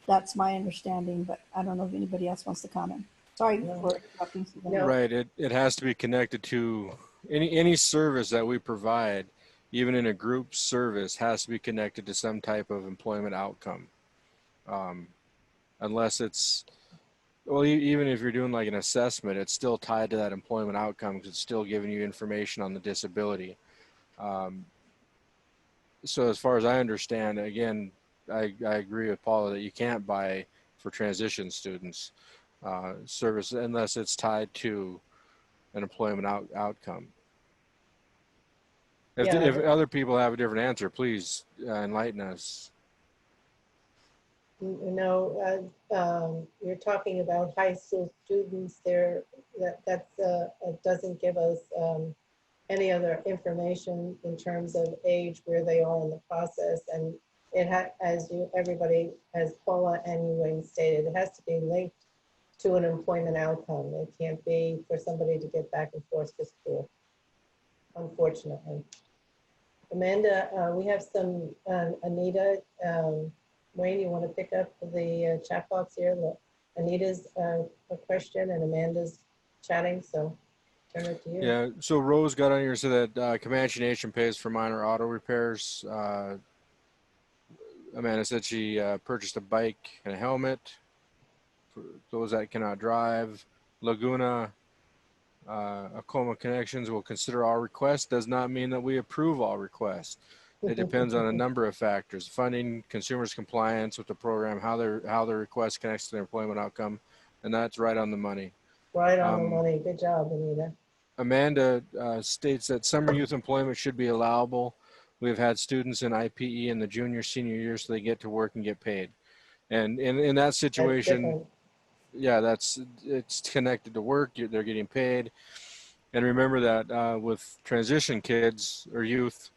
That's my understanding, but I don't know if anybody else wants to comment. Sorry for interrupting. Right, it has to be connected to any service that we provide, even in a group service, has to be connected to some type of employment outcome. Unless it's, well, even if you're doing like an assessment, it's still tied to that employment outcome because it's still giving you information on the disability. so as far as I understand, again, I agree with Paula that you can't buy for transition students service unless it's tied to an employment outcome. If other people have a different answer, please enlighten us. You're talking about high school students there. That doesn't give us any other information in terms of age, where they are in the process, and it everybody, as Paula and you Wayne stated, it has to be linked to an employment outcome. It can't be for somebody to get back and forth to school, unfortunately. Amanda, we have some, Anita, Wayne, you want to pick up the chat box here? Anita's a question and Amanda's chatting, so turn it to you. Yeah, so Rose got on here so that Comanche Nation pays for minor auto repairs. Amanda said she purchased a bike and a helmet for those that cannot drive. Laguna, Acoma Connections will consider all requests. Does not mean that we approve all requests. It depends on a number of factors: funding, consumers' compliance with the program, how the request connects to their employment outcome, and that's right on the money. Right on the money. Good job, Anita. Amanda states that summer youth employment should be allowable. We've had students in IPE in the junior, senior year, so they get to work and get paid. And in that situation, yeah, it's connected to work. They're getting paid. And remember that with transition kids or youth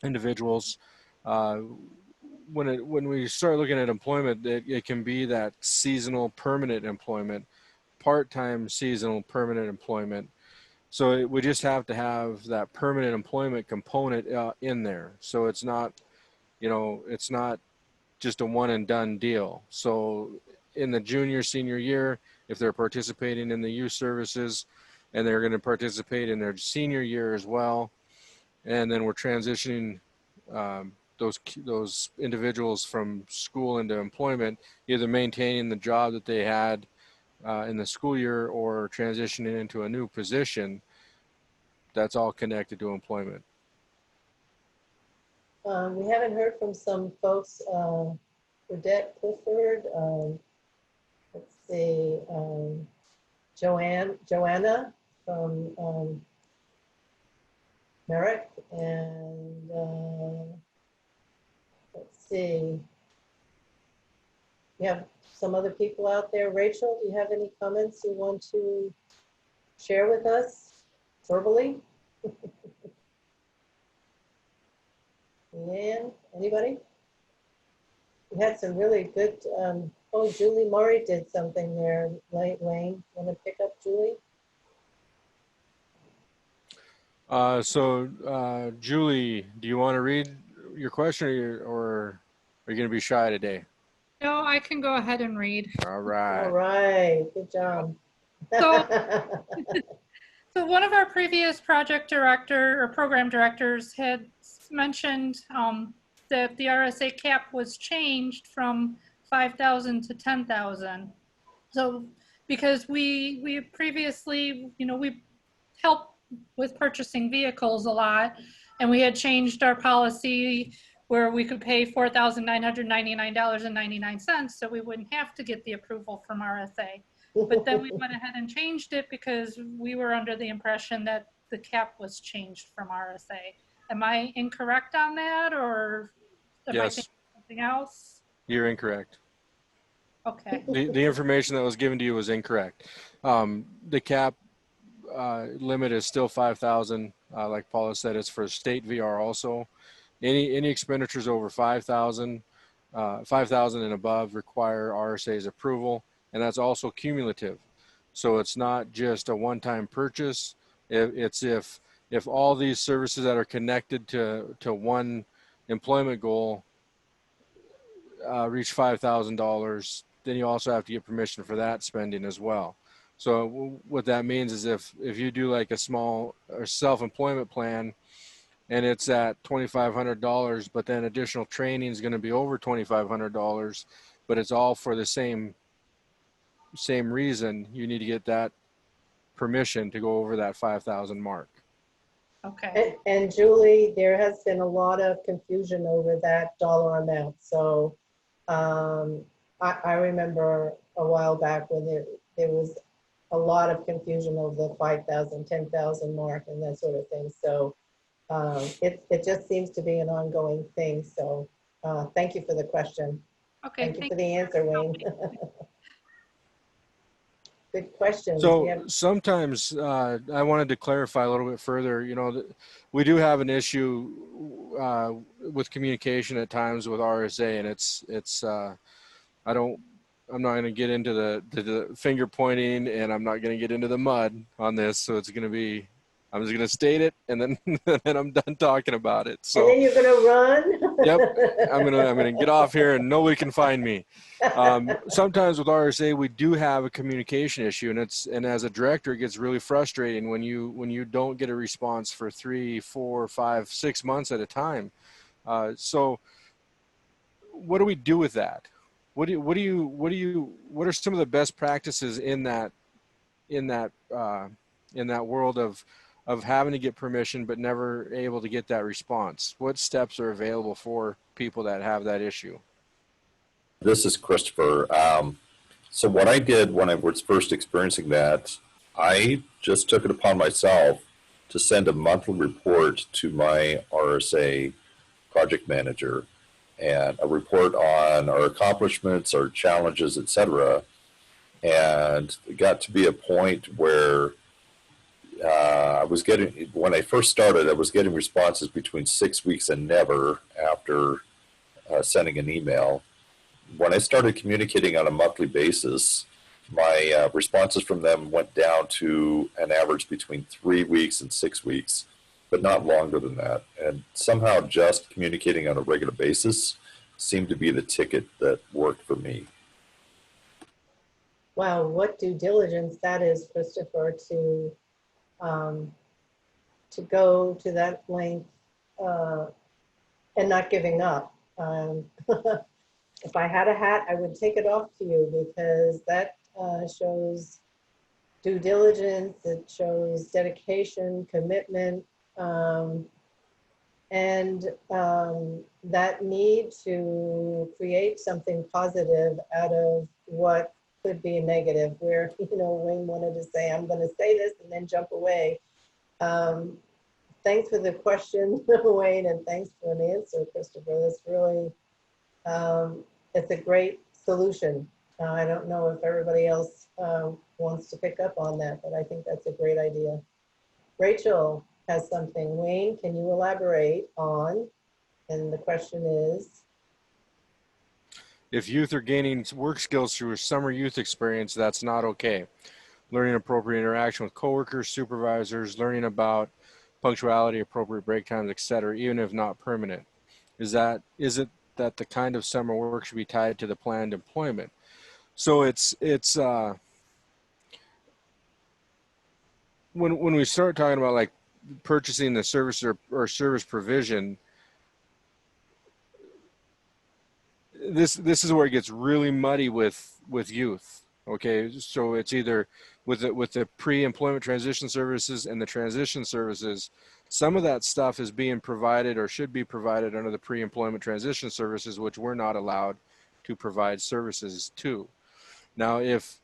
individuals, when we start looking at employment, it can be that seasonal permanent employment, part-time seasonal permanent employment. So we just have to have that permanent employment component in there. So it's not, it's not just a one and done deal. So in the junior, senior year, if they're participating in the youth services and they're going to participate in their senior year as well, and then we're transitioning those individuals from school into employment, either maintaining the job that they had in the school year or transitioning into a new position, that's all connected to employment. We haven't heard from some folks. Odette Clifford, let's see, Joanna from Merrick, and let's see. We have some other people out there. Rachel, do you have any comments you want to share with us verbally? Leanne, anybody? We had some really good, oh, Julie Murray did something there. Wayne, want to pick up Julie? Julie, do you want to read your question, or are you going to be shy today? No, I can go ahead and read. All right. All right, good job. So one of our previous project director or program directors had mentioned that the RSA cap was changed from 5,000 to 10,000. So because we previously, we helped with purchasing vehicles a lot, and we had changed our policy where we could pay $4,999.99, so we wouldn't have to get the approval from RSA. But then we went ahead and changed it because we were under the impression that the cap was changed from RSA. Am I incorrect on that, or am I thinking something else? You're incorrect. Okay. The information that was given to you was incorrect. The cap limit is still 5,000. Like Paula said, it's for state VR also. Any expenditures over 5,000 and above require RSA's approval, and that's also cumulative. So it's not just a one-time purchase. It's if all these services that are connected to one employment goal reach $5,000, then you also have to get permission for that spending as well. So what that means is if you do like a small or self-employment plan and it's at $2,500, but then additional training is going to be over $2,500, but it's all for the same reason, you need to get that permission to go over that 5,000 mark. Okay. And Julie, there has been a lot of confusion over that dollar amount. So I remember a while back when there was a lot of confusion over the 5,000, 10,000 mark and that sort of thing. So it just seems to be an ongoing thing. So thank you for the question. Okay. Thank you for the answer, Wayne. Good question. So sometimes I wanted to clarify a little bit further. You know, we do have an issue with communication at times with RSA, and I'm not going to get into the finger pointing, and I'm not going to get into the mud on this. So it's going to be, I'm just going to state it, and then then I'm done talking about it. So and then you're gonna run. Yep, I'm gonna get off here, and nobody can find me. Sometimes with RSA, we do have a communication issue, and as a director, it gets really frustrating when you don't get a response for 3, 4, 5, 6 months at a time. So, what do we do with that? What are some of the best practices in that world of having to get permission but never able to get that response? What steps are available for people that have that issue? This is Christopher. So what I did when I was first experiencing that, I just took it upon myself to send a monthly report to my RSA project manager, and a report on our accomplishments, our challenges, etc. And it got to be a point where when I first started, I was getting responses between 6 weeks and never after sending an email. When I started communicating on a monthly basis, my responses from them went down to an average between 3 weeks and 6 weeks, but not longer than that. And somehow just communicating on a regular basis seemed to be the ticket that worked for me. Wow, what due diligence that is, Christopher, to go to that length and not giving up. If I had a hat, I would take it off to you, because that shows due diligence, it shows dedication, commitment, and that need to create something positive out of what could be negative, where, Wayne wanted to say, I'm going to say this and then jump away. Thanks for the question, Wayne, and thanks for an answer, Christopher. That's really, it's a great solution. I don't know if everybody else wants to pick up on that, but I think that's a great idea. Rachel has something. Wayne, can you elaborate on? And the question is, if youth are gaining work skills through a summer youth experience, that's not okay. Learning appropriate interaction with coworkers, supervisors, learning about punctuality, appropriate break times, etc., even if not permanent. Is it that the kind of summer work should be tied to the planned employment? So it's when we start talking about like purchasing the service or service provision, this is where it gets really muddy with youth. Okay, so it's either with the pre-employment transition services and the transition services, some of that stuff is being provided or should be provided under the pre-employment transition services, which we're not allowed to provide services to. Now, if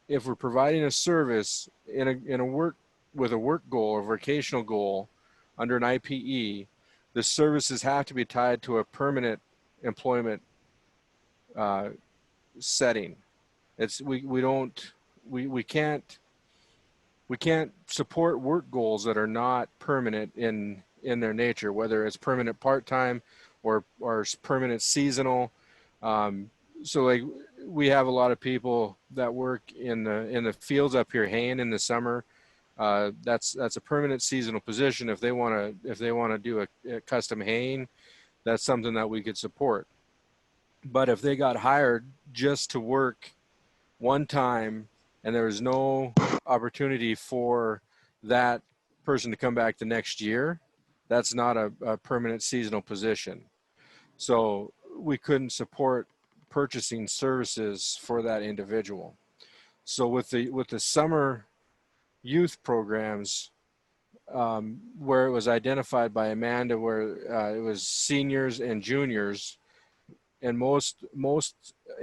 we're providing a service in a work with a work goal or vocational goal under an IPE, the services have to be tied to a permanent employment setting. We can't support work goals that are not permanent in their nature, whether it's permanent part-time or permanent seasonal. So like we have a lot of people that work in the fields up here haying in the summer. That's a permanent seasonal position. If they want to do a custom haying, that's something that we could support. But if they got hired just to work one time and there was no opportunity for that person to come back the next year, that's not a permanent seasonal position. So we couldn't support purchasing services for that individual. So with the summer youth programs, where it was identified by Amanda, where it was seniors and juniors, and most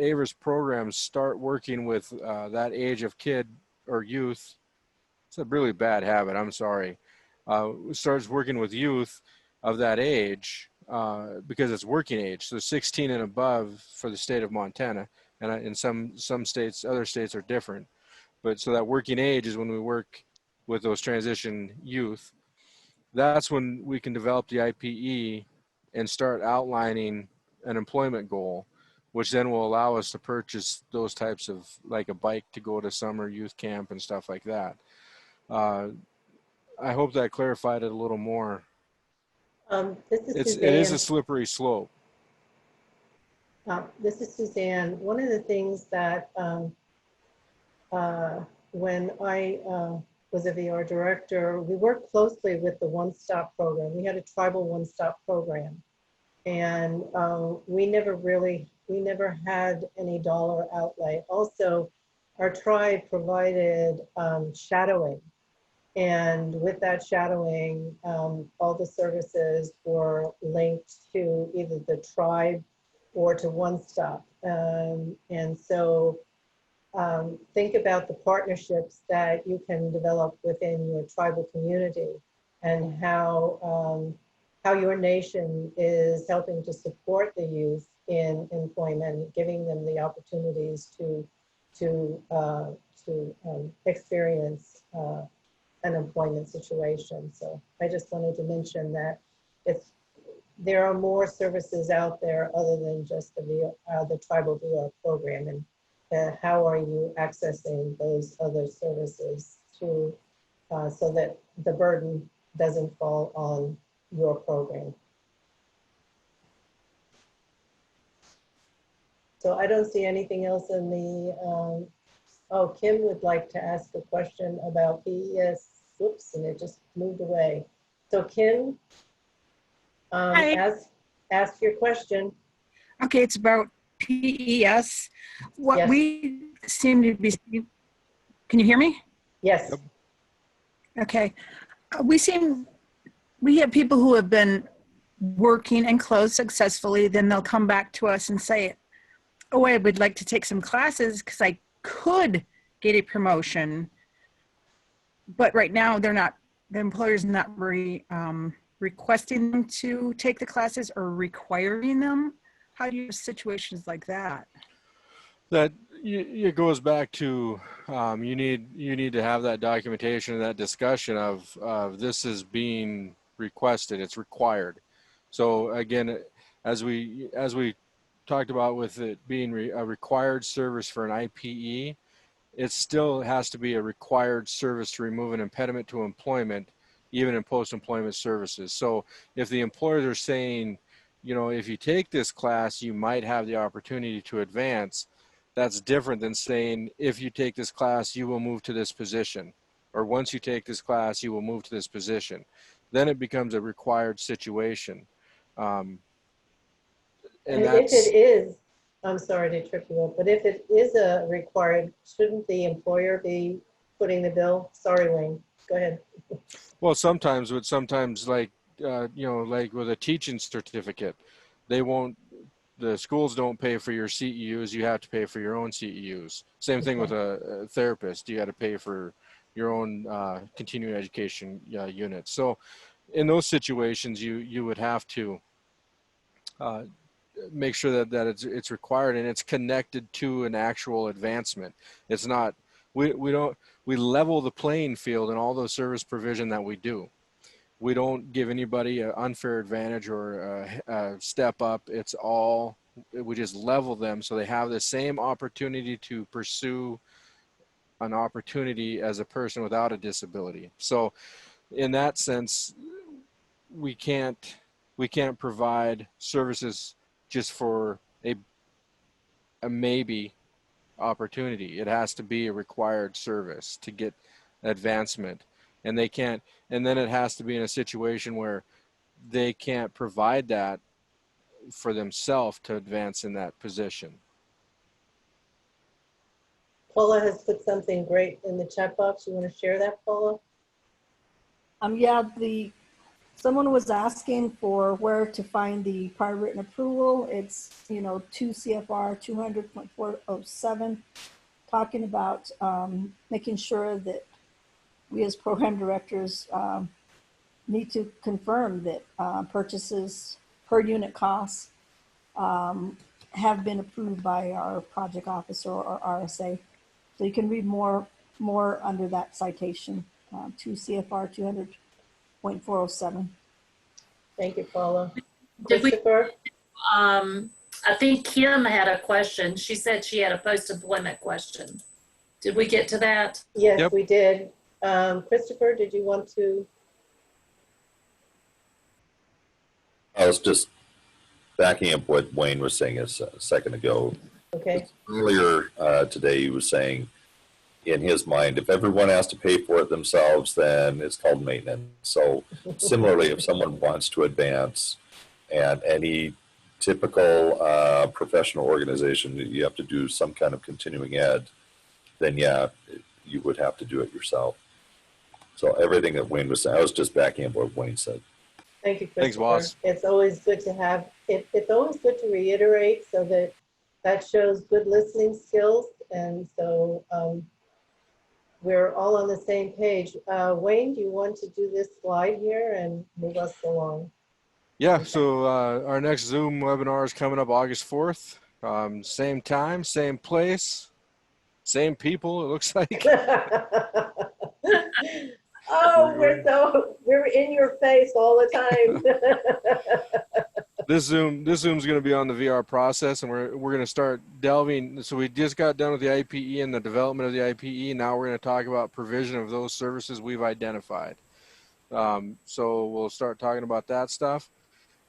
AIVRS programs start working with that age of kid or youth. It's a really bad habit, I'm sorry. Starts working with youth of that age because it's working age. So 16 and above for the state of Montana, and in some states, other states are different. But so that working age is when we work with those transition youth. That's when we can develop the IPE and start outlining an employment goal, which then will allow us to purchase those types of, like a bike to go to summer youth camp and stuff like that. I hope that clarified it a little more. This is It Suzanne. is a slippery slope. This is Suzanne. One of the things that when I was a VR director, we worked closely with the one-stop program. We had a tribal one-stop program, and we never had any dollar outlay. Also, our tribe provided shadowing, and with that shadowing, all the services were linked to either the tribe or to One Stop. And so think about the partnerships that you can develop within your tribal community, and how your nation is helping to support the youth in employment, giving them the opportunities to experience an employment situation. So I just wanted to mention that there are more services out there other than just the tribal VR program, and how are you accessing those other services to so that the burden doesn't fall on your program. So I don't see anything else in the, oh, Kim would like to ask a question about PES. Whoops, and it just moved away. So Kim, ask your question. Okay, it's about PES. What Yes. we seem to be, can you hear me? Yes. Okay. We have people who have been working and closed successfully, then they'll come back to us and say, oh, I would like to take some classes because I could get a promotion. But right now the employer's not requesting them to take the classes or requiring them. How do you have situations like that? That it goes back to you need to have that documentation and that discussion of this is being requested. It's required. So again, as we talked about with it being a required service for an IPE, it still has to be a required service to remove an impediment to employment, even in post-employment services. So if the employers are saying, you know, if you take this class, you might have the opportunity to advance, that's different than saying, if you take this class, you will move to this position. Or once you take this class, you will move to this position. Then it becomes a required situation. And if it is, I'm sorry to trip you up, but if it is a required, shouldn't the employer be footing the bill? Sorry, Wayne, go ahead. Well, sometimes like, you know, like with a teaching certificate, the schools don't pay for your CEUs, you have to pay for your own CEUs. Same thing with a therapist, you got to pay for your own continuing education unit. So in those situations, you would have to make sure that it's required and it's connected to an actual advancement. It's not, we level the playing field in all those service provision that we do. We don't give anybody an unfair advantage or a step up. It's all, we just level them so they have the same opportunity to pursue an opportunity as a person without a disability. So in that sense, we can't provide services just for a maybe opportunity. It has to be a required service to get advancement, and they can't, and then it has to be in a situation where they can't provide that for themselves to advance in that position. Paula has put something great in the chat box. You want to share that, Paula? Yeah, someone was asking for where to find the prior written approval. It's, 2 CFR 200.407, talking about making sure that we as program directors need to confirm that purchases per unit costs have been approved by our project officer or RSA. So you can read more under that citation, 2 CFR 200.407. Thank you, Paula. Did we, Christopher? I think Kim had a question. She said she had a post-employment question. Did we get to that? Yes, Yep. we did. Christopher, did you want to? I was just backing up what Wayne was saying a second ago. Okay. Earlier today, he was saying, in his mind, if everyone has to pay for it themselves, then it's called maintenance. So similarly, if someone wants to advance, and any typical professional organization, you have to do some kind of continuing ed, then yeah, you would have to do it yourself. So everything that Wayne was saying, I was just backing up what Wayne said. Thank you, Christopher. Thanks, boss. It's always good to have, it's always good to reiterate so that shows good listening skills. And so we're all on the same page. Wayne, do you want to do this slide here and move us along? Yeah, so our next Zoom webinar is coming up August 4th. Same time, same place, same people, it looks like. Oh, we're in your face all the time. This Zoom's going to be on the VR process, and we're going to start delving. So we just got done with the IPE and the development of the IPE. Now we're going to talk about provision of those services we've identified. So we'll start talking about that stuff.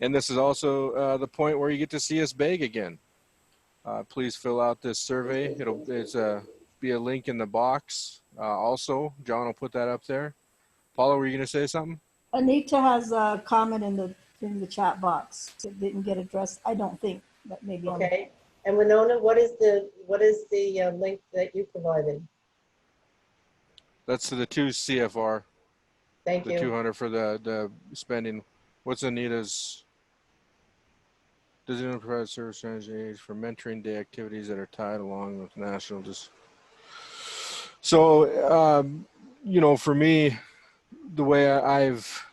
And this is also the point where you get to see us beg again. Please fill out this survey. It's be a link in the box. Also, John will put that up there. Paula, were you going to say something? Anita has a comment in the chat box that didn't get addressed. I don't think, but maybe. Okay. And Winona, what is the link that you provided? That's to the 2 CFR. Thank The you. 200 for the spending. What's Anita's? Does it provide service strategies for mentoring day activities that are tied along with national? So, for me, the way I've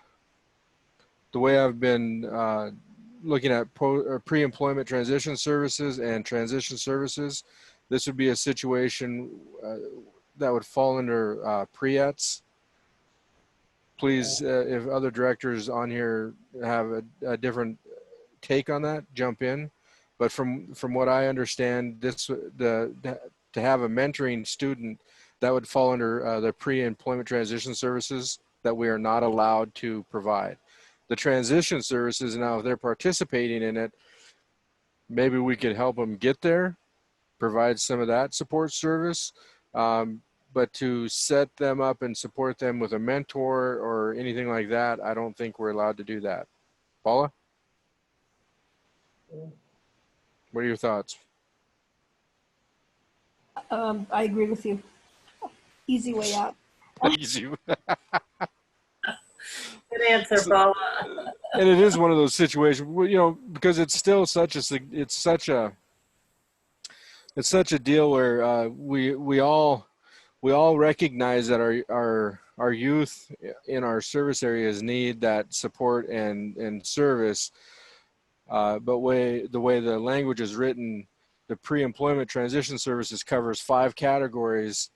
been looking at pre-employment transition services and transition services, this would be a situation that would fall under pre-ETs. Please, if other directors on here have a different take on that, jump in. But from what I understand, to have a mentoring student, that would fall under the pre-employment transition services that we are not allowed to provide. The transition services, now if they're participating in it, maybe we could help them get there, provide some of that support service. But to set them up and support them with a mentor or anything like that, I don't think we're allowed to do that. Paula? What are your thoughts? I agree with you. Easy way out. Easy. Good answer, Paula. And it is one of those situations where, because it's still such a deal where we all recognize that our youth in our service areas need that support and service. But the way the language is written, the pre-employment transition services covers 5 categories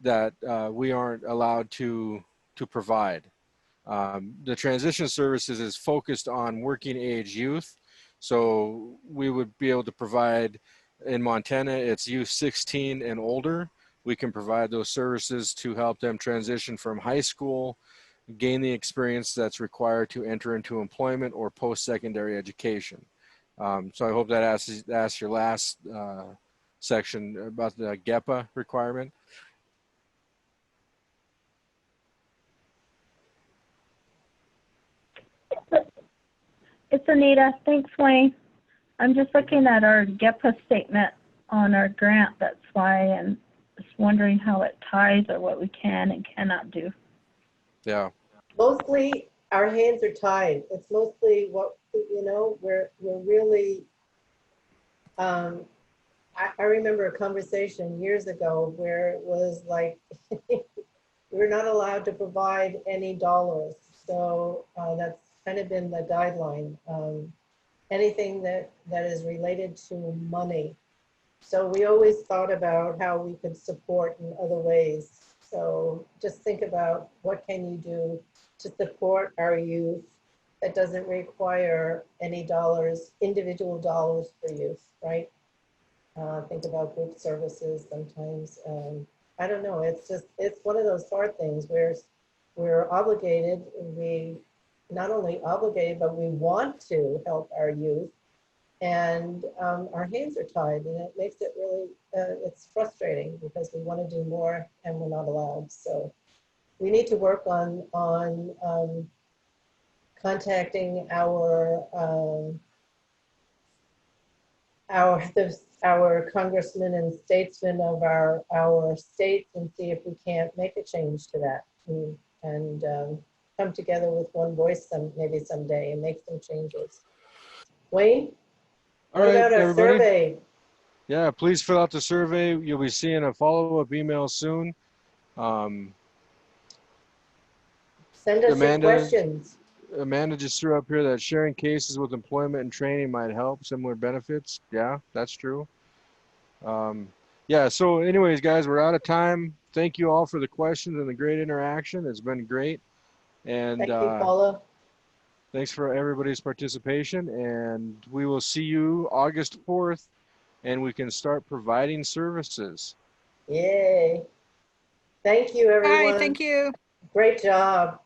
that we aren't allowed to provide. The transition services is focused on working age youth. So we would be able to provide, in Montana, it's youth 16 and older. We can provide those services to help them transition from high school, gain the experience that's required to enter into employment or post-secondary education. So I hope that asks your last section about the GEPA requirement. It's Anita. Thanks, Wayne. I'm just looking at our GEPA statement on our grant. That's why, and just wondering how it ties or what we can and cannot do. Yeah. Mostly our hands are tied. It's mostly what, you know, we're really, I remember a conversation years ago where it was like, we're not allowed to provide any dollars. So that's kind of been the guideline. Anything that is related to money. So we always thought about how we could support in other ways. So just think about what can you do to support our youth that doesn't require any dollars, individual dollars for youth, right? Think about group services sometimes. I don't know, it's one of those hard things where we're obligated, we not only obligated, but we want to help our youth, and our hands are tied, and it makes it really, it's frustrating because we want to do more and we're not allowed. So we need to work on contacting our congressmen and statesmen of our states and see if we can't make a change to that, and come together with one voice maybe someday and make some changes. Wayne, All what right, about our everybody. survey? Yeah, please fill out the survey. You'll be seeing a follow-up email soon. Send us your Amanda, questions. Amanda just threw up here that sharing cases with employment and training might help, similar benefits. Yeah, that's true. Yeah, so anyways, guys, we're out of time. Thank you all for the questions and the great interaction. It's been great. And Thank you, Paula. thanks for everybody's participation. And we will see you August 4th, and we can start providing services. Yay. Thank you, Bye, everyone. thank you. Great job.